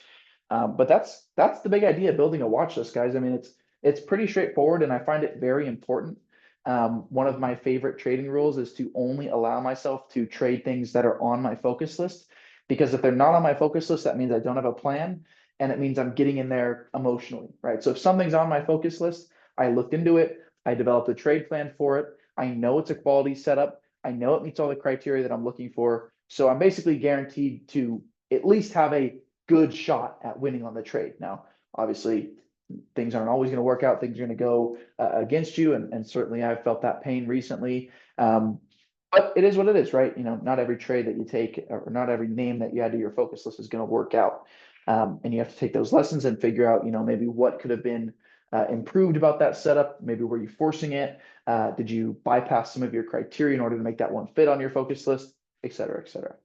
But that's the big idea of building a watch list, guys. I mean, it's pretty straightforward, and I find it very important. One of my favorite trading rules is to only allow myself to trade things that are on my focus list, because if they're not on my focus list, that means I don't have a plan, and it means I'm getting in there emotionally, right? So if something's on my focus list, I looked into it, I developed a trade plan for it. I know it's a quality setup. I know it meets all the criteria that I'm looking for. So I'm basically guaranteed to at least have a good shot at winning on the trade. Now, obviously, things aren't always going to work out. Things are going to go against you. And certainly I've felt that pain recently. But it is what it is, right? Not every trade that you take or not every name that you add to your focus list is going to work out. And you have to take those lessons and figure out, maybe what could have been improved about that setup. Maybe were you forcing it? Did you bypass some of your criteria in order to make that one fit on your focus list, et cetera, et cetera.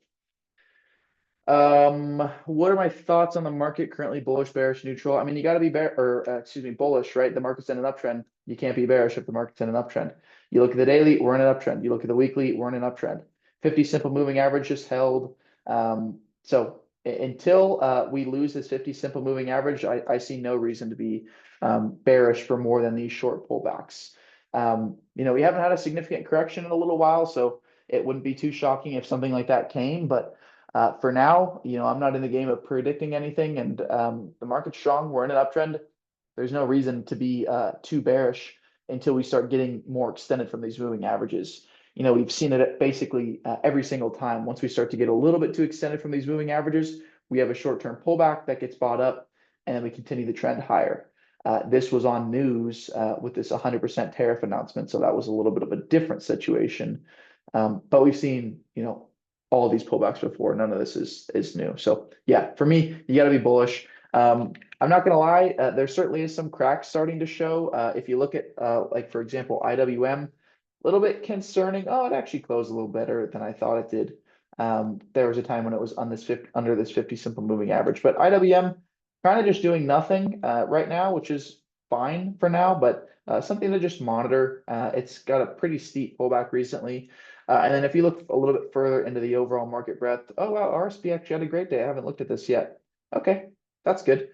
What are my thoughts on the market currently? Bullish, bearish, neutral? I mean, you got to be bullish, right? The market's in an uptrend. You can't be bearish if the market's in an uptrend. You look at the daily, we're in an uptrend. You look at the weekly, we're in an uptrend. 50 simple moving average just held. So until we lose this 50 simple moving average, I see no reason to be bearish for more than these short pullbacks. We haven't had a significant correction in a little while, so it wouldn't be too shocking if something like that came, but for now, I'm not in the game of predicting anything, and the market's strong. We're in an uptrend. There's no reason to be too bearish until we start getting more extended from these moving averages. We've seen it basically every single time. Once we start to get a little bit too extended from these moving averages, we have a short-term pullback that gets bought up, and then we continue the trend higher. This was on news with this 100% tariff announcement, so that was a little bit of a different situation. But we've seen, all these pullbacks before. None of this is new. So yeah, for me, you got to be bullish. I'm not gonna lie, there certainly is some cracks starting to show. If you look at like for example, IWM, a little bit concerning. Oh, it actually closed a little better than I thought it did. There was a time when it was on this 50, under this 50 simple moving average, but IWM kind of just doing nothing right now, which is fine for now, but something to just monitor. It's got a pretty steep pullback recently. And then if you look a little bit further into the overall market breadth, oh wow, RSP actually had a great day. I haven't looked at this yet. Okay, that's good.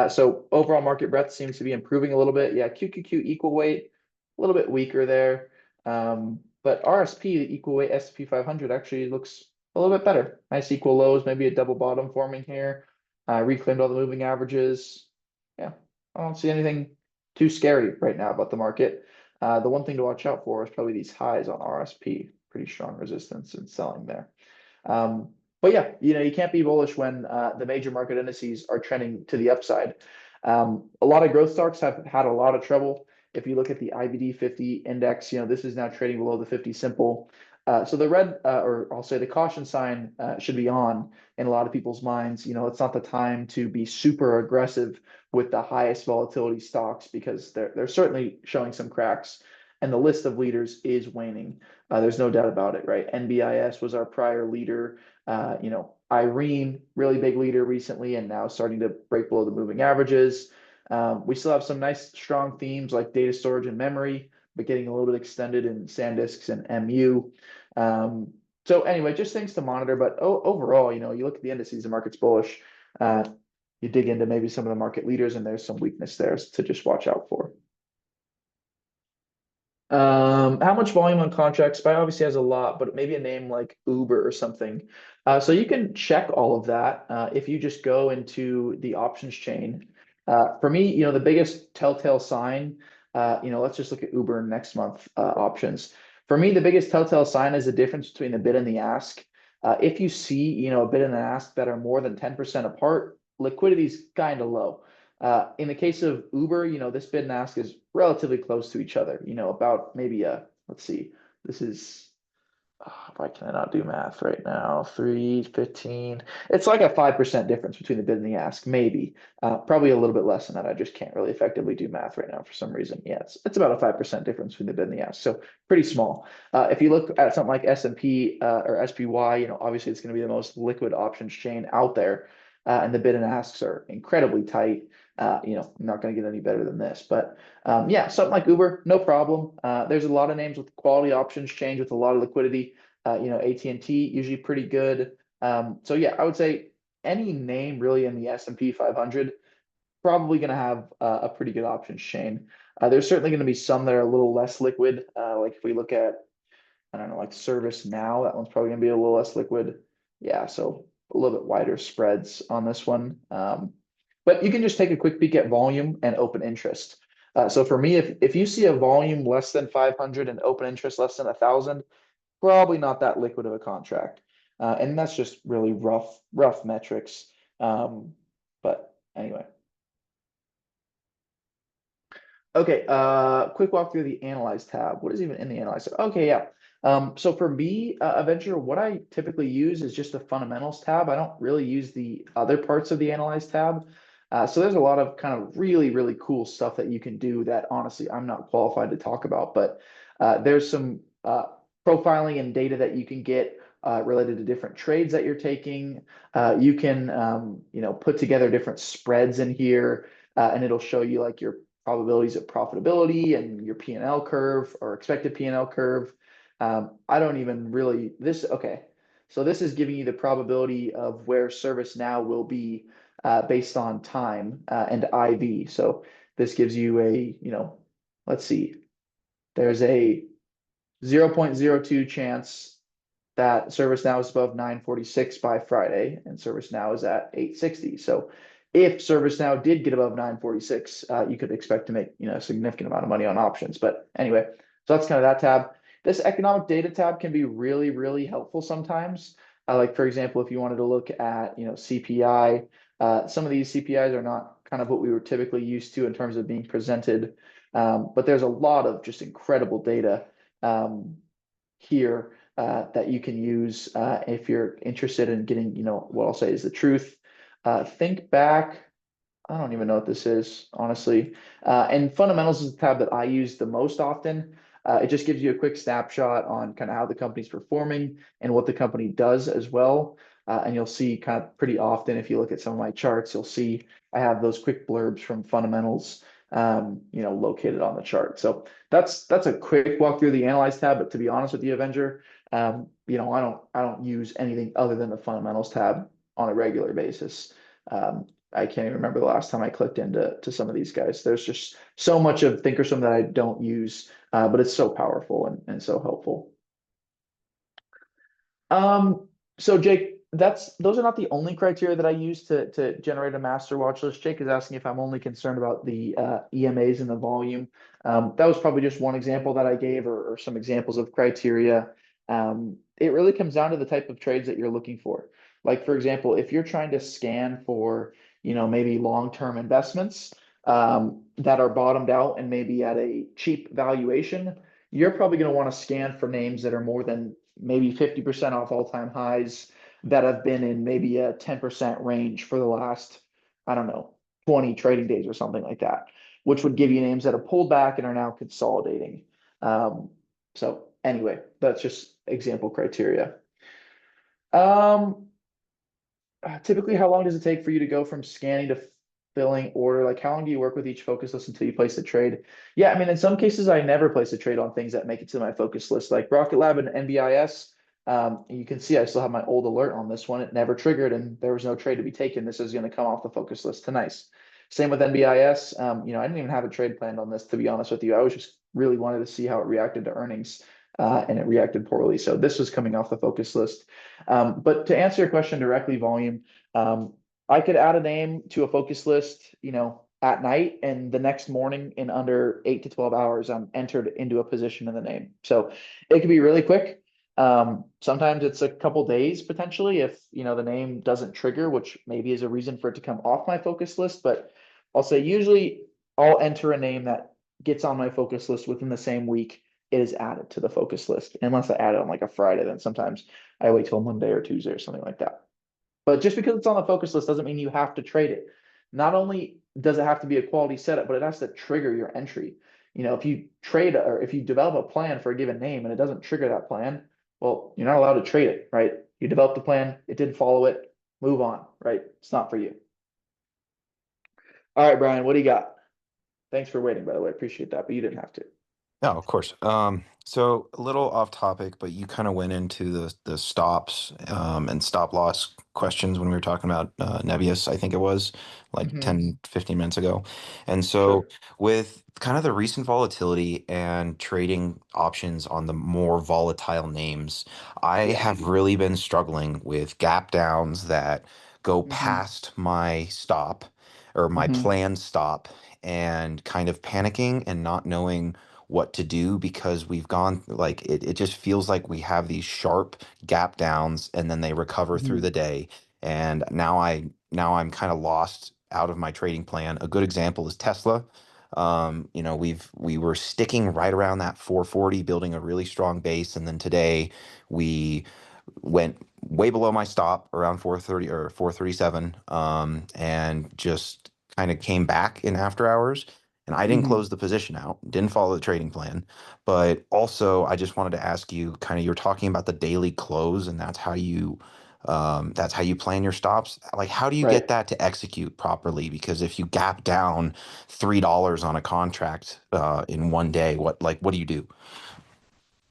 So overall market breadth seems to be improving a little bit. Yeah, QQQ equal weight, a little bit weaker there. But RSP, the equal weight S&P 500 actually looks a little bit better. Nice equal lows, maybe a double bottom forming here. Reclaimed all the moving averages. Yeah, I don't see anything too scary right now about the market. The one thing to watch out for is probably these highs on RSP. Pretty strong resistance and selling there. But yeah, you can't be bullish when the major market indices are trending to the upside. A lot of growth stocks have had a lot of trouble. If you look at the IBD 50 index, this is now trading below the 50 simple. So the red, or I'll say the caution sign should be on in a lot of people's minds. It's not the time to be super aggressive with the highest volatility stocks because they're certainly showing some cracks, and the list of leaders is waning. There's no doubt about it, right? NBIS was our prior leader. Irene, really big leader recently, and now starting to break below the moving averages. We still have some nice strong themes like data storage and memory, but getting a little bit extended in SanDisks and MU. So anyway, just things to monitor. But overall, you look at the indices, the market's bullish. You dig into maybe some of the market leaders, and there's some weakness there to just watch out for. How much volume on contracts? Spy obviously has a lot, but maybe a name like Uber or something. So you can check all of that if you just go into the options chain. For me, the biggest telltale sign, let's just look at Uber next month options. For me, the biggest telltale sign is the difference between the bid and the ask. If you see, a bid and an ask that are more than 10% apart, liquidity is kind of low. In the case of Uber, this bid and ask is relatively close to each other, about maybe let's see, this is, why can I not do math right now? 315. It's like a 5% difference between the bid and the ask, maybe. Probably a little bit less than that. I just can't really effectively do math right now for some reason. Yeah, it's about a 5% difference between the bid and the ask. So pretty small. If you look at something like S&P or SPY, obviously it's going to be the most liquid options chain out there. And the bid and asks are incredibly tight. I'm not going to get any better than this, but yeah, something like Uber, no problem. There's a lot of names with quality options change with a lot of liquidity. AT&T usually pretty good. So yeah, I would say any name really in the S&P 500 probably going to have a pretty good options chain. There's certainly going to be some that are a little less liquid. Like if we look at, I don't know, like Service Now, that one's probably going to be a little less liquid. Yeah, so a little bit wider spreads on this one. But you can just take a quick peek at volume and open interest. So for me, if you see a volume less than 500 and open interest less than 1,000, probably not that liquid of a contract. And that's just really rough metrics. But anyway. Okay, quick walk through the analyze tab. What is even in the analyze tab? Okay, yeah. So for me, Avenger, what I typically use is just the fundamentals tab. I don't really use the other parts of the analyze tab. So there's a lot of kind of really cool stuff that you can do that honestly I'm not qualified to talk about, but there's some profiling and data that you can get related to different trades that you're taking. You can put together different spreads in here, and it'll show you like your probabilities of profitability and your P&L curve or expected P&L curve. I don't even really okay. So this is giving you the probability of where ServiceNow will be based on time and IV. So this gives you a, let's see, there's a 0.02 chance that ServiceNow is above 946 by Friday, and ServiceNow is at 860. So if ServiceNow did get above 946, you could expect to make a significant amount of money on options. But anyway, so that's kind of that tab. This economic data tab can be really helpful sometimes. Like for example, if you wanted to look at CPI, some of these CPIs are not kind of what we were typically used to in terms of being presented. But there's a lot of just incredible data here that you can use if you're interested in getting, what I'll say is the truth. Think back. I don't even know what this is, honestly. And fundamentals is the tab that I use the most often. It just gives you a quick snapshot on kind of how the company's performing and what the company does as well. And you'll see kind of pretty often, if you look at some of my charts, you'll see I have those quick blurbs from fundamentals, located on the chart. So that's a quick walk through the analyze tab. But to be honest with you, Avenger, I don't use anything other than the fundamentals tab on a regular basis. I can't even remember the last time I clicked into some of these guys. There's just so much of Thinkorswim that I don't use, but it's so powerful and so helpful. So Jake, those are not the only criteria that I use to generate a master watch list. Jake is asking if I'm only concerned about the EMAs and the volume. That was probably just one example that I gave, or some examples of criteria. It really comes down to the type of trades that you're looking for. Like for example, if you're trying to scan for maybe long-term investments that are bottomed out and maybe at a cheap valuation, you're probably going to want to scan for names that are more than maybe 50% off all-time highs, that have been in maybe a 10% range for the last, I don't know, 20 trading days or something like that, which would give you names that have pulled back and are now consolidating. So anyway, that's just example criteria. Typically, how long does it take for you to go from scanning to filling order? Like, how long do you work with each focus list until you place a trade? Yeah, I mean, in some cases, I never place a trade on things that make it to my focus list, like Rocket Lab and NBIS. You can see I still have my old alert on this one. It never triggered, and there was no trade to be taken. This is going to come off the focus list tonight. Same with NBIS. I didn't even have a trade planned on this, to be honest with you. I was just really wanted to see how it reacted to earnings. And it reacted poorly. So this was coming off the focus list. But to answer your question directly, volume, I could add a name to a focus list, at night, and the next morning in under 8 to 12 hours, I'm entered into a position in the name. So it could be really quick. Sometimes it's a couple days potentially if, the name doesn't trigger, which maybe is a reason for it to come off my focus list. But I'll say usually I'll enter a name that gets on my focus list within the same week it is added to the focus list. Unless I add it on like a Friday, then sometimes I wait till Monday or Tuesday or something like that. But just because it's on the focus list doesn't mean you have to trade it. Not only does it have to be a quality setup, but it has to trigger your entry. If you trade or if you develop a plan for a given name and it doesn't trigger that plan, well, you're not allowed to trade it, right? You developed a plan, it didn't follow it, move on, right? It's not for you. All right, Brian, what do you got? Thanks for waiting, by the way. Appreciate that, but you didn't have to. No, of course. So a little off topic, but you kind of went into the stops and stop loss questions when we were talking about Nebius, I think it was like Hmm. 10, 15 minutes ago. And so Sure. with kind of the recent volatility and trading options on the more volatile names, I Yeah. have really been struggling with gap downs that go Hmm. past my stop or my Hmm. planned stop and kind of panicking and not knowing what to do because we've gone like it just feels like we have these sharp gap downs and then they recover through Hmm. the day. And now I'm kind of lost out of my trading plan. A good example is Tesla. We were sticking right around that 440, building a really strong base, and then today we went way below my stop around 430 or 437, and just kind of came back in after hours. And I didn't Hmm. close the position out, didn't follow the trading plan. But also, I just wanted to ask you, kind of, you're talking about the daily close, and that's how you plan your stops. Like, how do you Right. get that to execute properly? Because if you gap down $3 on a contract in one day, what do you do?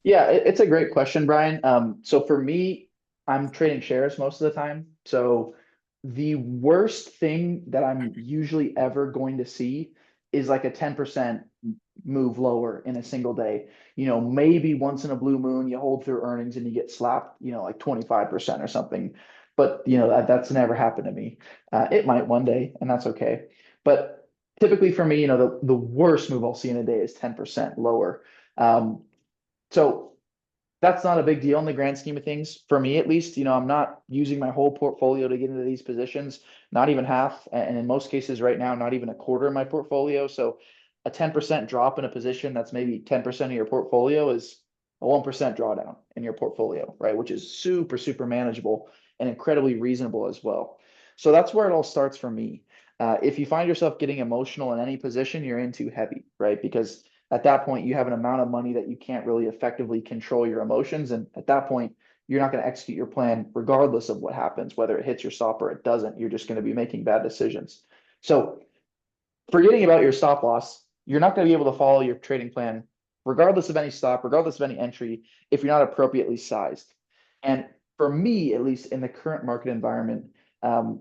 Yeah, it's a great question, Brian. So for me, I'm trading shares most of the time. So the worst thing that I'm usually ever going to see is like a 10% move lower in a single day. Maybe once in a blue moon, you hold through earnings and you get slapped, like 25% or something. But that's never happened to me. It might one day, and that's okay. But typically for me, the worst move I'll see in a day is 10% lower. So that's not a big deal in the grand scheme of things for me, at least. I'm not using my whole portfolio to get into these positions, not even half, and in most cases right now, not even a quarter of my portfolio. So a 10% drop in a position that's maybe 10% of your portfolio is a 1% drawdown in your portfolio, right? Which is super, super manageable and incredibly reasonable as well. So that's where it all starts for me. If you find yourself getting emotional in any position, you're in too heavy, right? Because at that point you have an amount of money that you can't really effectively control your emotions, and at that point you're not going to execute your plan regardless of what happens, whether it hits your stop or it doesn't. You're just going to be making bad decisions. So forgetting about your stop loss, you're not going to be able to follow your trading plan regardless of any stop, regardless of any entry, if you're not appropriately sized. And for me, at least in the current market environment, um,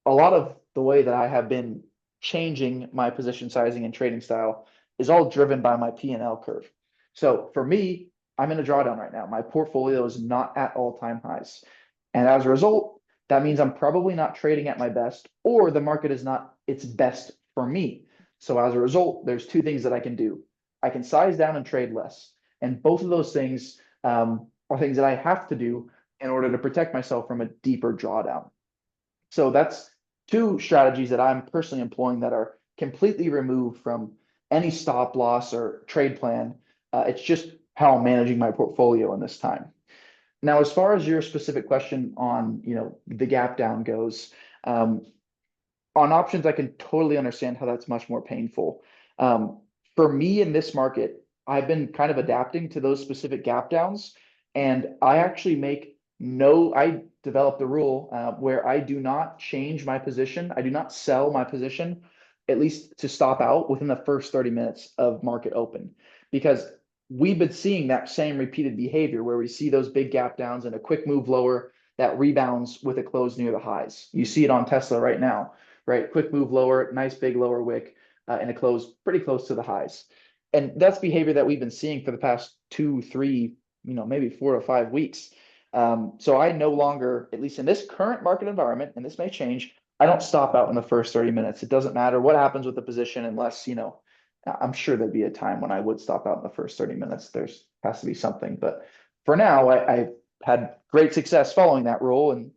a lot of the way that I have been changing my position sizing and trading style is all driven by my P&L curve. So for me, I'm in a drawdown right now. My portfolio is not at all-time highs. And as a result, that means I'm probably not trading at my best, or the market is not its best for me. So as a result, there's two things that I can do. I can size down and trade less. And both of those things are things that I have to do in order to protect myself from a deeper drawdown. So that's two strategies that I'm personally employing that are completely removed from any stop loss or trade plan. It's just how I'm managing my portfolio in this time. Now, as far as your specific question on, the gap down goes, um, on options, I can totally understand how that's much more painful. Um, for me in this market, I've been kind of adapting to those specific gap downs, and I actually I developed a rule where I do not change my position. I do not sell my position, at least to stop out within the first 30 minutes of market open, because we've been seeing that same repeated behavior where we see those big gap downs and a quick move lower that rebounds with a close near the highs. You see it on Tesla right now, right? Quick move lower, nice big lower wick, and a close pretty close to the highs. And that's behavior that we've been seeing for the past 2, 3, maybe 4 to 5 weeks. So I no longer, at least in this current market environment, and this may change, I don't stop out in the first 30 minutes. It doesn't matter what happens with the position unless, I'm sure there'd be a time when I would stop out in the first 30 minutes. There's has to be something, but for now, I had great success following that rule, and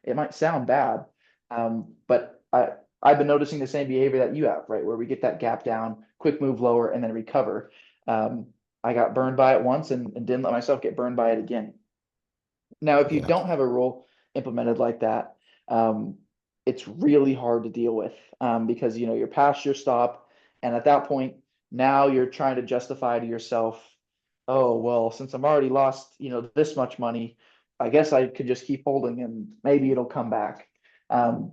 it might sound bad, but I've been noticing the same behavior that you have, right? Where we get that gap down, quick move lower, and then recover. Um, I got burned by it once and didn't let myself get burned by it again. Now, if you Yeah. don't have a rule implemented like that, um, it's really hard to deal with, because you're past your stop, and at that point, now you're trying to justify to yourself, oh well, since I'm already lost, this much money, I guess I could just keep holding and maybe it'll come back. Um,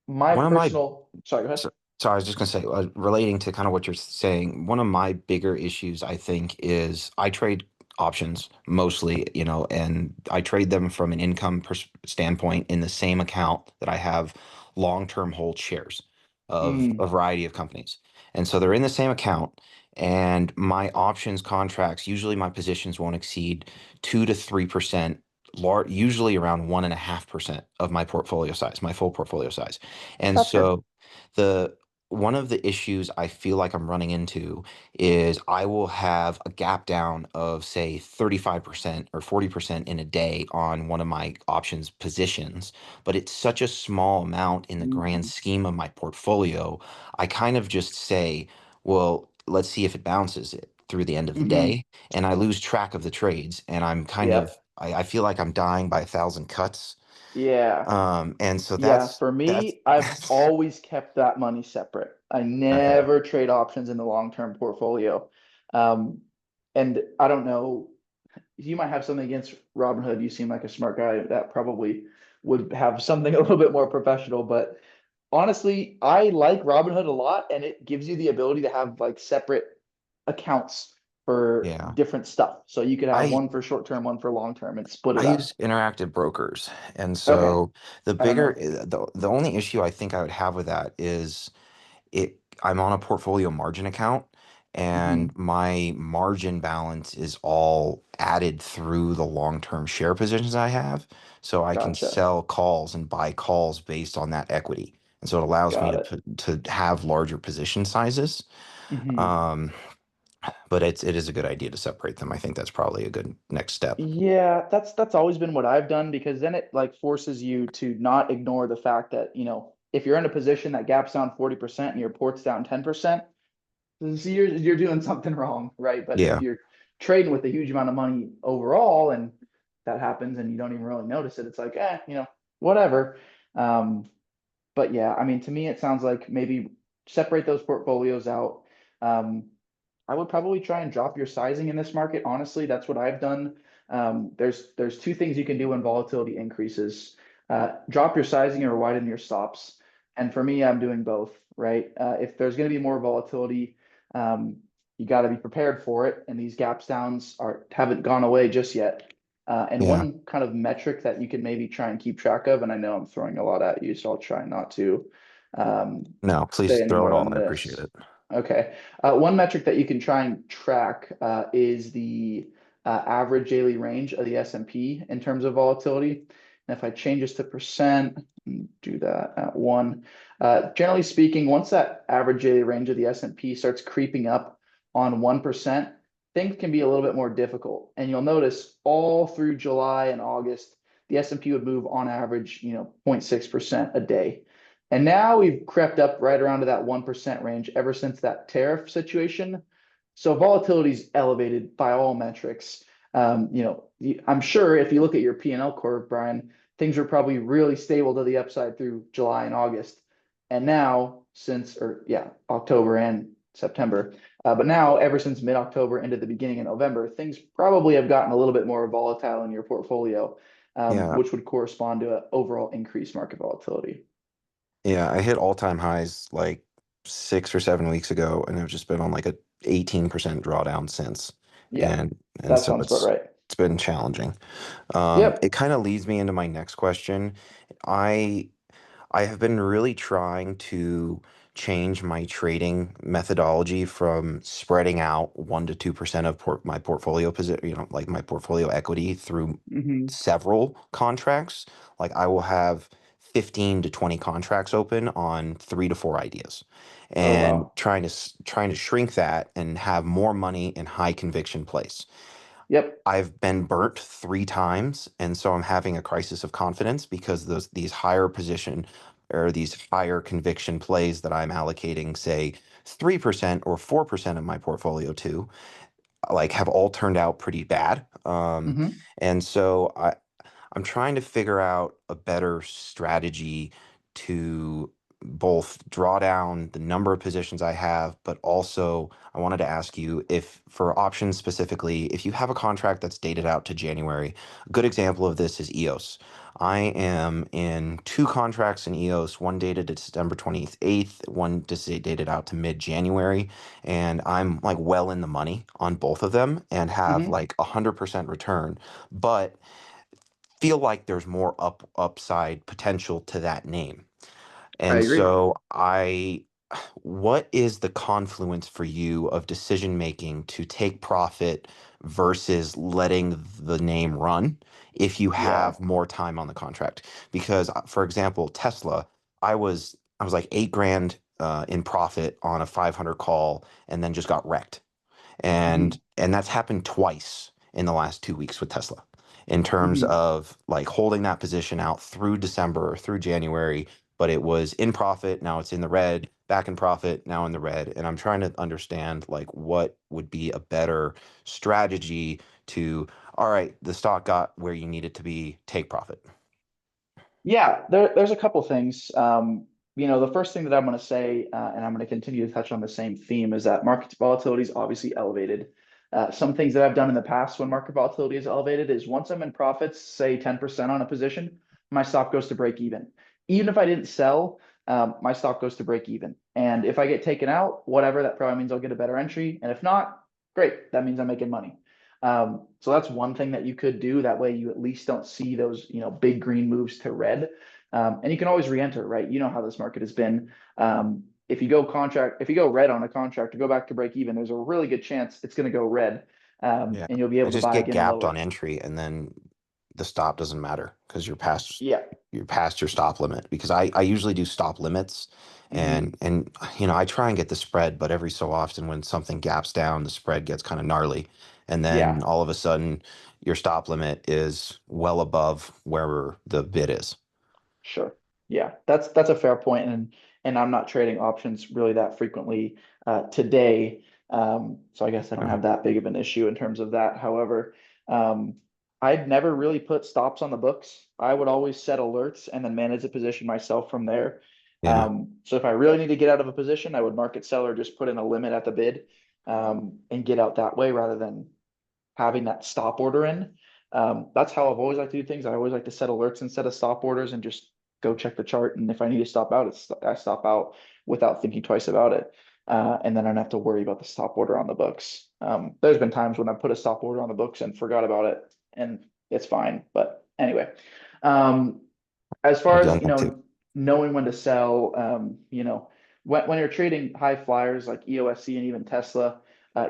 my One of my personal, sorry, go ahead. So, so I was just gonna say, relating to kind of what you're saying, one of my bigger issues, I think, is I trade options mostly, and I trade them from an income standpoint in the same account that I have long-term hold shares of a Mm, variety of companies. And so they're in the same account, and my options contracts, usually my positions won't exceed 2 to 3%, usually around 1.5% of my portfolio size, my full portfolio size. And that's fair. so the one of the issues I feel like I'm running into is I will have a gap down of say 35% or 40% in a day on one of my options positions, but it's such a small amount in the grand Mm, scheme of my portfolio. I kind of just say, well, let's see if it bounces it through the end of the hmm. day, and I lose track of the trades, and I'm kind of Yep. I feel like I'm dying by 1,000 cuts. Yeah. And so Yeah, that's for that's me, I've that's always kept that money separate. I okay. never trade options in the long-term portfolio. Um, and I don't know, you might have something against Robinhood. You seem like a smart guy that probably would have something a little bit more professional, but honestly, I like Robinhood a lot, and it gives you the ability to have like separate accounts for Yeah. different stuff. So you could have I one for short term, one for long term, and split I it up. use interactive brokers, and Okay. so I don't know. the only issue I think I would have with that is I'm on a portfolio margin account, Hmm. and my margin balance is all added through the long-term share positions I have, so I can Gotcha. sell calls and buy calls based on that equity, and so it allows me Got to it. have larger position sizes. Hmm. Um, but it is a good idea to separate them. I think that's probably a good next step. Yeah, that's always been what I've done, because then it like forces you to not ignore the fact that, if you're in a position that gaps down 40% and your port's down 10%, so you're doing something wrong, right? But if Yeah. you're trading with a huge amount of money overall and that happens and you don't even really notice it, it's like, whatever. Um, but yeah, I mean, to me, it sounds like maybe separate those portfolios out. Um, I would probably try and drop your sizing in this market. Honestly, that's what I've done. There's two things you can do when volatility increases. Drop your sizing or widen your stops. And for me, I'm doing both, right? If there's going to be more volatility, um, you got to be prepared for it. And these gaps downs haven't gone away just yet. And Yeah. one kind of metric that you can maybe try and keep track of, and I know I'm throwing a lot at you, so I'll try not to No, say please any throw it more all. on I appreciate this. it. Okay. One metric that you can try and track is the average daily range of the S&P in terms of volatility. And if I change this to percent and do that at 1, generally speaking, once that average daily range of the S&P starts creeping up on 1%, things can be a little bit more difficult. And you'll notice all through July and August, the S&P would move on average, 0.6% a day. And now we've crept up right around to that 1% range ever since that tariff situation. So volatility is elevated by all metrics. I'm sure if you look at your P&L curve, Brian, things were probably really stable to the upside through July and August. And now, October and September. But now, ever since mid-October into the beginning of November, things probably have gotten a little bit more volatile in your portfolio, Yeah. which would correspond to an overall increased market volatility. Yeah. I hit all-time highs like 6 or 7 weeks ago, and I've just been on like a 18% drawdown since. Yeah, And that so sounds about right. it's been challenging. It Yep. kind of leads me into my next question. I I have been really trying to change my trading methodology from spreading out 1 to 2% of my portfolio position, like my portfolio equity through Hmm. several contracts. Like I will have 15 to 20 contracts open on 3 to 4 ideas, Oh and wow. trying to shrink that and have more money in high conviction plays. Yep. I've been burnt 3 times, and so I'm having a crisis of confidence because these higher position or these higher conviction plays that I'm allocating, say 3% or 4% of my portfolio to, like have all turned out pretty bad. Hmm. And so I'm trying to figure out a better strategy to both draw down the number of positions I have, but also I wanted to ask you if, for options specifically, if you have a contract that's dated out to January. A good example of this is EOS. I am in 2 contracts in EOS, one dated to December 28th, one dated out to mid-January, and I'm like well in the money on both of them and have Hmm. like 100% return. But feel like there's more upside potential to that name. I And agree. so what is the confluence for you of decision making to take profit versus letting the name run if you Yeah. have more time on the contract? Because for example, Tesla, I was like 8 grand in profit on a 500 call and then just got wrecked, Hmm. and that's happened twice in the last 2 weeks with Tesla in terms Hmm. of like holding that position out through December or through January, but it was in profit, now it's in the red, back in profit, now in the red. And I'm trying to understand like what would be a better strategy to, all right, the stock got where you need it to be, take profit. Yeah, there's a couple things. The first thing that I'm going to say, and I'm going to continue to touch on the same theme, is that market volatility is obviously elevated. Some things that I've done in the past when market volatility is elevated is once I'm in profits, say 10% on a position, my stop goes to break even. Even if I didn't sell, my stop goes to break even. And if I get taken out, whatever, that probably means I'll get a better entry. And if not, great, that means I'm making money. So that's one thing that you could do. That way you at least don't see those, big green moves to red. And you can always re-enter, right? You know how this market has been. If you go red on a contract to go back to break even, there's a really good chance it's going to go red. Yeah. And you'll be I able to just buy get again gapped on lower. entry and then the stop doesn't matter because Yeah. you're past your stop limit because I usually do stop limits Hmm. and I try and get the spread, but every so often when something gaps down, the spread gets kind of gnarly. And Yeah. then all of a sudden your stop limit is well above where the bid is. Sure. Yeah, that's a fair point, and I'm not trading options really that frequently today. So I guess I don't Okay. have that big of an issue in terms of that. However, um, I'd never really put stops on the books. I would always set alerts and then manage the position myself from there. Yeah. So if I really need to get out of a position, I would market sell or just put in a limit at the bid, and get out that way rather than having that stop order in. That's how I've always liked to do things. I always like to set alerts instead of stop orders and just go check the chart. And if I need to stop out, I stop out without thinking twice about it. And then I don't have to worry about the stop order on the books. There's been times when I put a stop order on the books and forgot about it, and it's fine. But anyway, um, as far I've as done that too. knowing when to sell, when you're trading high flyers like EOSC and even Tesla,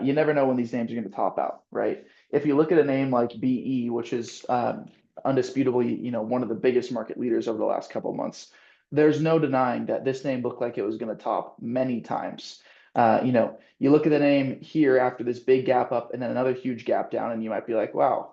you never know when these names are going to top out, right? If you look at a name like BE, which is undisputably one of the biggest market leaders over the last couple of months, there's no denying that this name looked like it was going to top many times. You look at the name here after this big gap up and then another huge gap down, and you might be like, wow,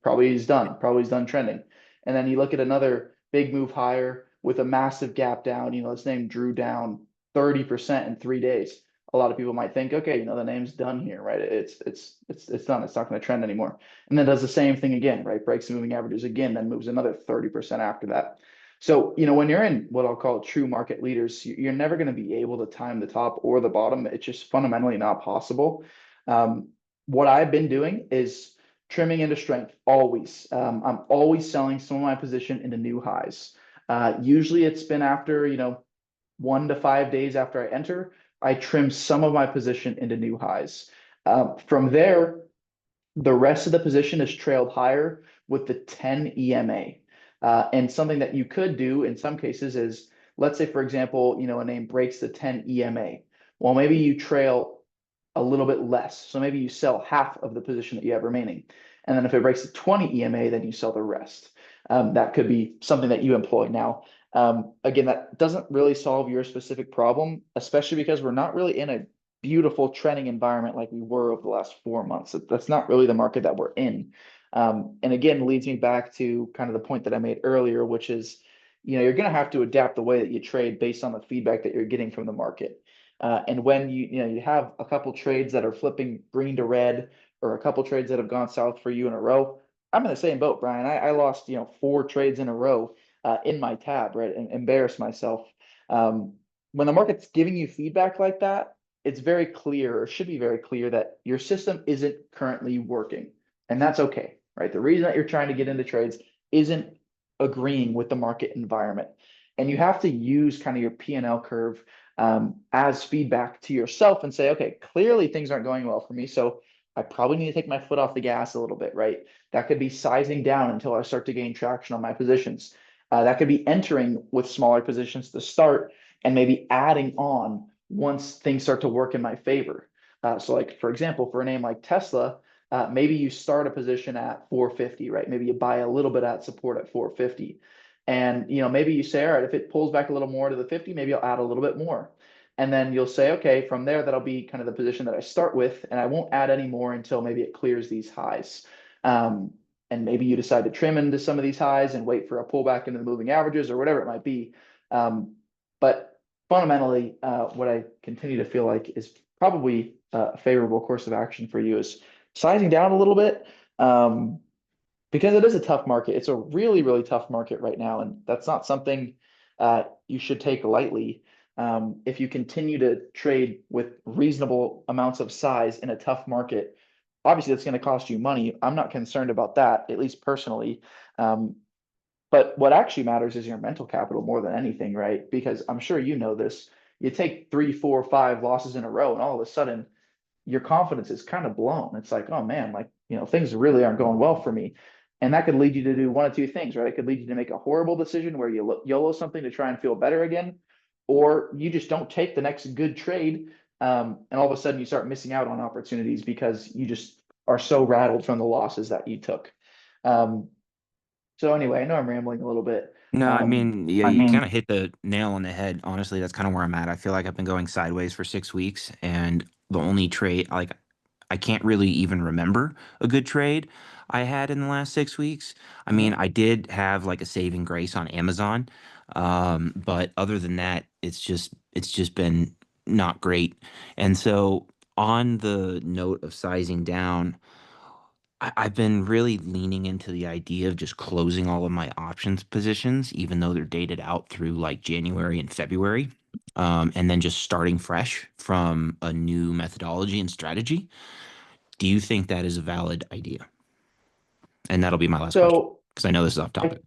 probably he's done trending. And then you look at another big move higher with a massive gap down. This name drew down 30% in 3 days. A lot of people might think, okay, the name's done here, right? It's done. It's not going to trend anymore. And then does the same thing again, right? Breaks the moving averages again, then moves another 30% after that. So, when you're in what I'll call true market leaders, you're never going to be able to time the top or the bottom. It's just fundamentally not possible. Um, what I've been doing is trimming into strength always. I'm always selling some of my position into new highs. Usually it's been after, 1 to 5 days after I enter, I trim some of my position into new highs. From there, the rest of the position is trailed higher with the 10 EMA. And something that you could do in some cases is, let's say, for example, a name breaks the 10 EMA. Well, maybe you trail a little bit less. So maybe you sell half of the position that you have remaining. And then if it breaks the 20 EMA, then you sell the rest. That could be something that you employ. Now, again, that doesn't really solve your specific problem, especially because we're not really in a beautiful trending environment like we were over the last 4 months. That's not really the market that we're in. And again, leads me back to kind of the point that I made earlier, which is, you're going to have to adapt the way that you trade based on the feedback that you're getting from the market. And when you have a couple trades that are flipping green to red, or a couple trades that have gone south for you in a row, I'm in the same boat, Brian. I lost 4 trades in a row in my tab, right, and embarrassed myself. When the market's giving you feedback like that, it's very clear, or should be very clear, that your system isn't currently working, and that's okay, right? The reason that you're trying to get into trades isn't agreeing with the market environment, and you have to use kind of your P&L curve as feedback to yourself and say, okay, clearly things aren't going well for me, so I probably need to take my foot off the gas a little bit, right? That could be sizing down until I start to gain traction on my positions. That could be entering with smaller positions to start and maybe adding on once things start to work in my favor. So like, for example, for a name like Tesla, maybe you start a position at 450, right? Maybe you buy a little bit at support at 450. And maybe you say, all right, if it pulls back a little more to the 50, maybe I'll add a little bit more. And then you'll say, okay, from there, that'll be kind of the position that I start with, and I won't add any more until maybe it clears these highs. And maybe you decide to trim into some of these highs and wait for a pullback into the moving averages or whatever it might be. But fundamentally, what I continue to feel like is probably a favorable course of action for you is sizing down a little bit, because it is a tough market. It's a really, really tough market right now, and that's not something you should take lightly. If you continue to trade with reasonable amounts of size in a tough market, obviously that's going to cost you money. I'm not concerned about that, at least personally. But what actually matters is your mental capital more than anything, right? Because I'm sure you know this. You take 3, 4, 5 losses in a row, and all of a sudden your confidence is kind of blown. It's like, oh man, like, things really aren't going well for me. And that could lead you to do one of two things, right? It could lead you to make a horrible decision where you YOLO something to try and feel better again, or you just don't take the next good trade. And all of a sudden you start missing out on opportunities because you just are so rattled from the losses that you took. So anyway, I know I'm rambling a little bit. No, I Um, mean, yeah, you kind of hit the nail on the head. Honestly, that's kind of where I'm at. I feel like I've been going sideways for 6 weeks, and the only trade, like, I can't really even remember a good trade I had in the last 6 weeks. I mean, mhm. I did have like a saving grace on Amazon, but other than that, it's just been not great. And so, on the note of sizing down, I've been really leaning into the idea of just closing all of my options positions, even though they're dated out through like January and February, and then just starting fresh from a new methodology and strategy. Do you think that is a valid idea? And that'll be my last question So because I know this is off I topic.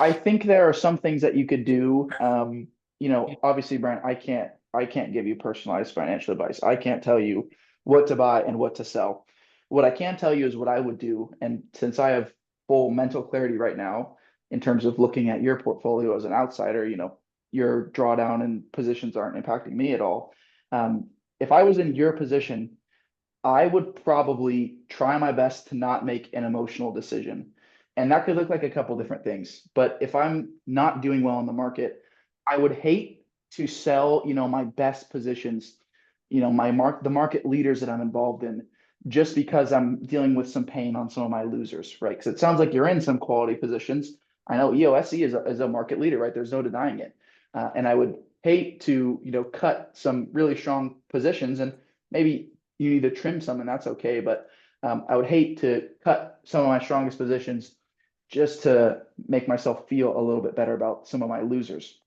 I think there are some things that you could do. Obviously, Brent, I can't give you personalized financial advice. I can't tell you what to buy and what to sell. What I can tell you is what I would do. And since I have full mental clarity right now in terms of looking at your portfolio as an outsider, your drawdown and positions aren't impacting me at all. If I was in your position, I would probably try my best to not make an emotional decision. And that could look like a couple different things. But if I'm not doing well in the market, I would hate to sell, my best positions, the market leaders that I'm involved in, just because I'm dealing with some pain on some of my losers, right? Because it sounds like you're in some quality positions. I know EOSE is a market leader, right? There's no denying it. And I would hate to, cut some really strong positions, and maybe you need to trim some, and that's okay. But I would hate to cut some of my strongest positions just to make myself feel a little bit better about some of my losers.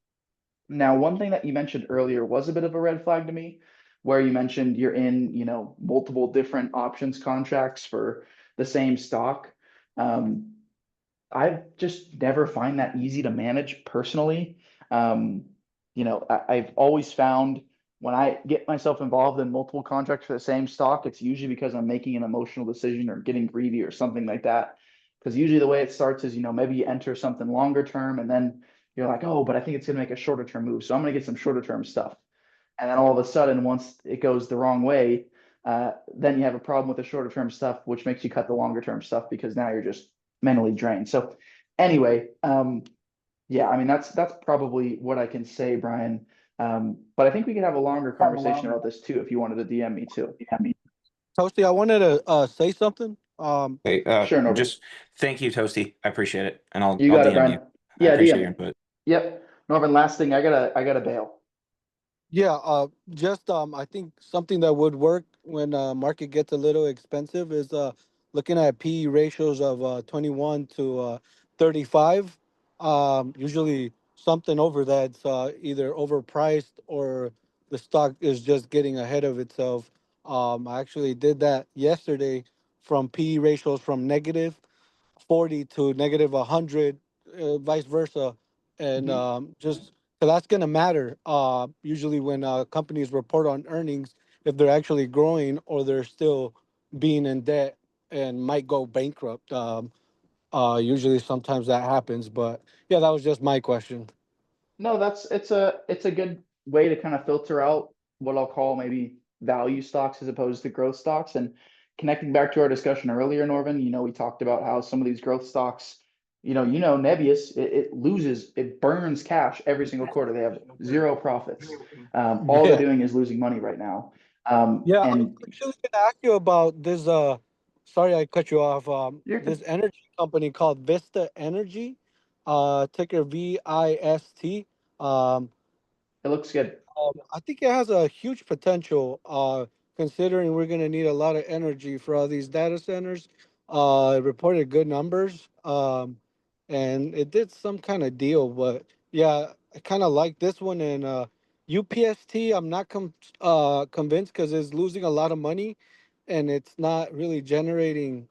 Now, one thing that you mentioned earlier was a bit of a red flag to me, where you mentioned you're in, multiple different options contracts for the same stock. Um, I just never find that easy to manage personally. Um, I've always found when I get myself involved in multiple contracts for the same stock, it's usually because I'm making an emotional decision or getting greedy or something like that. Because usually the way it starts is, maybe you enter something longer term, and then you're like, oh, but I think it's going to make a shorter term move. So I'm going to get some shorter term stuff. And then all of a sudden, once it goes the wrong way, then you have a problem with the shorter term stuff, which makes you cut the longer term stuff because now you're just mentally drained. So anyway, yeah, I mean that's probably what I can say, Brian. But I think we could have a longer conversation about this too, if you wanted to DM me too. Toasty, I wanted to say something. Hey, Sure, Norbert. just thank you, Toasty. I appreciate it, and I'll You got it, DM Brian. you. I Yeah, appreciate DM your me. input. Yep. Norman, last thing, I gotta bail. Yeah, just I think something that would work when market gets a little expensive is looking at PE ratios of 21 to 35. Usually something over that's either overpriced or the stock is just getting ahead of itself. I actually did that yesterday from PE ratios from negative 40 to negative 100, vice versa. And Mhm. just so that's going to matter usually when companies report on earnings, if they're actually growing or they're still being in debt and might go bankrupt. Usually, sometimes that happens. But yeah, that was just my question. No, it's a good way to kind of filter out what I'll call maybe value stocks as opposed to growth stocks. And connecting back to our discussion earlier, Norvin, we talked about how some of these growth stocks, Nebius, it burns cash every single quarter. They have zero profits. All they're Yeah. doing is losing money right now. Yeah, I was And actually gonna ask you about this. Sorry, I cut you off. you're good. This energy company called Vista Energy, ticker VIST. Um, It looks good. I think it has a huge potential. Considering we're gonna need a lot of energy for all these data centers. It reported good numbers. And it did some kind of deal, but yeah, I kind of like this one. And UPST, I'm not convinced because it's losing a lot of money, and it's not really generating.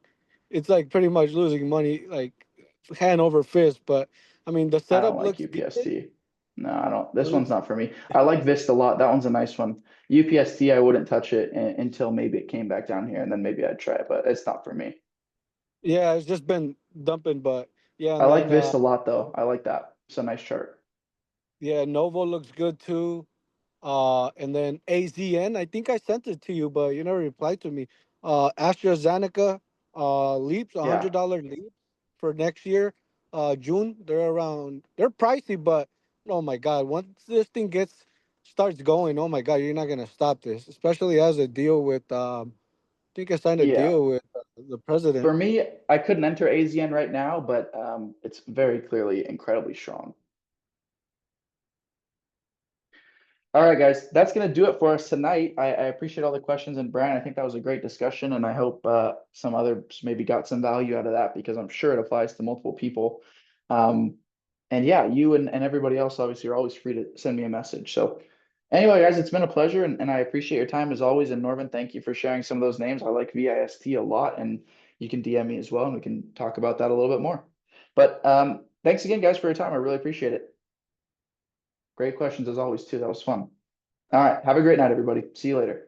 It's like pretty much losing money, like hand over fist. But I mean, the I don't setup like looks decent. UPST. No, I don't. This It one's looks, not for me. I like Vista a lot. That one's a nice one. UPST, I wouldn't touch it until maybe it came back down here, and then maybe I'd try it, but it's not for me. yeah, it's just been dumping. But yeah, I and like then Vista a lot though. I like that. It's a nice chart. yeah, Novo looks good too. And then AZN, I think I sent it to you, but you never replied to me. AstraZeneca, leaps, Yeah, $100 leaps for next year. June, they're pricey, but oh my God, once this thing starts going, oh my God, you're not gonna stop this, especially as a deal with, I think I signed a yeah. deal with the president. For me, I couldn't enter AZN right now, but it's very clearly incredibly strong. All right, guys, that's going to do it for us tonight. I appreciate all the questions, and Brian, I think that was a great discussion, and I hope some others maybe got some value out of that because I'm sure it applies to multiple people. Um, and yeah, you and everybody else obviously are always free to send me a message. So anyway, guys, it's been a pleasure, and I appreciate your time as always. And Norman, thank you for sharing some of those names. I like VIST a lot, and you can DM me as well, and we can talk about that a little bit more. But thanks again, guys, for your time. I really appreciate it. Great questions as always, too. That was fun. All right. Have a great night, everybody. See you later.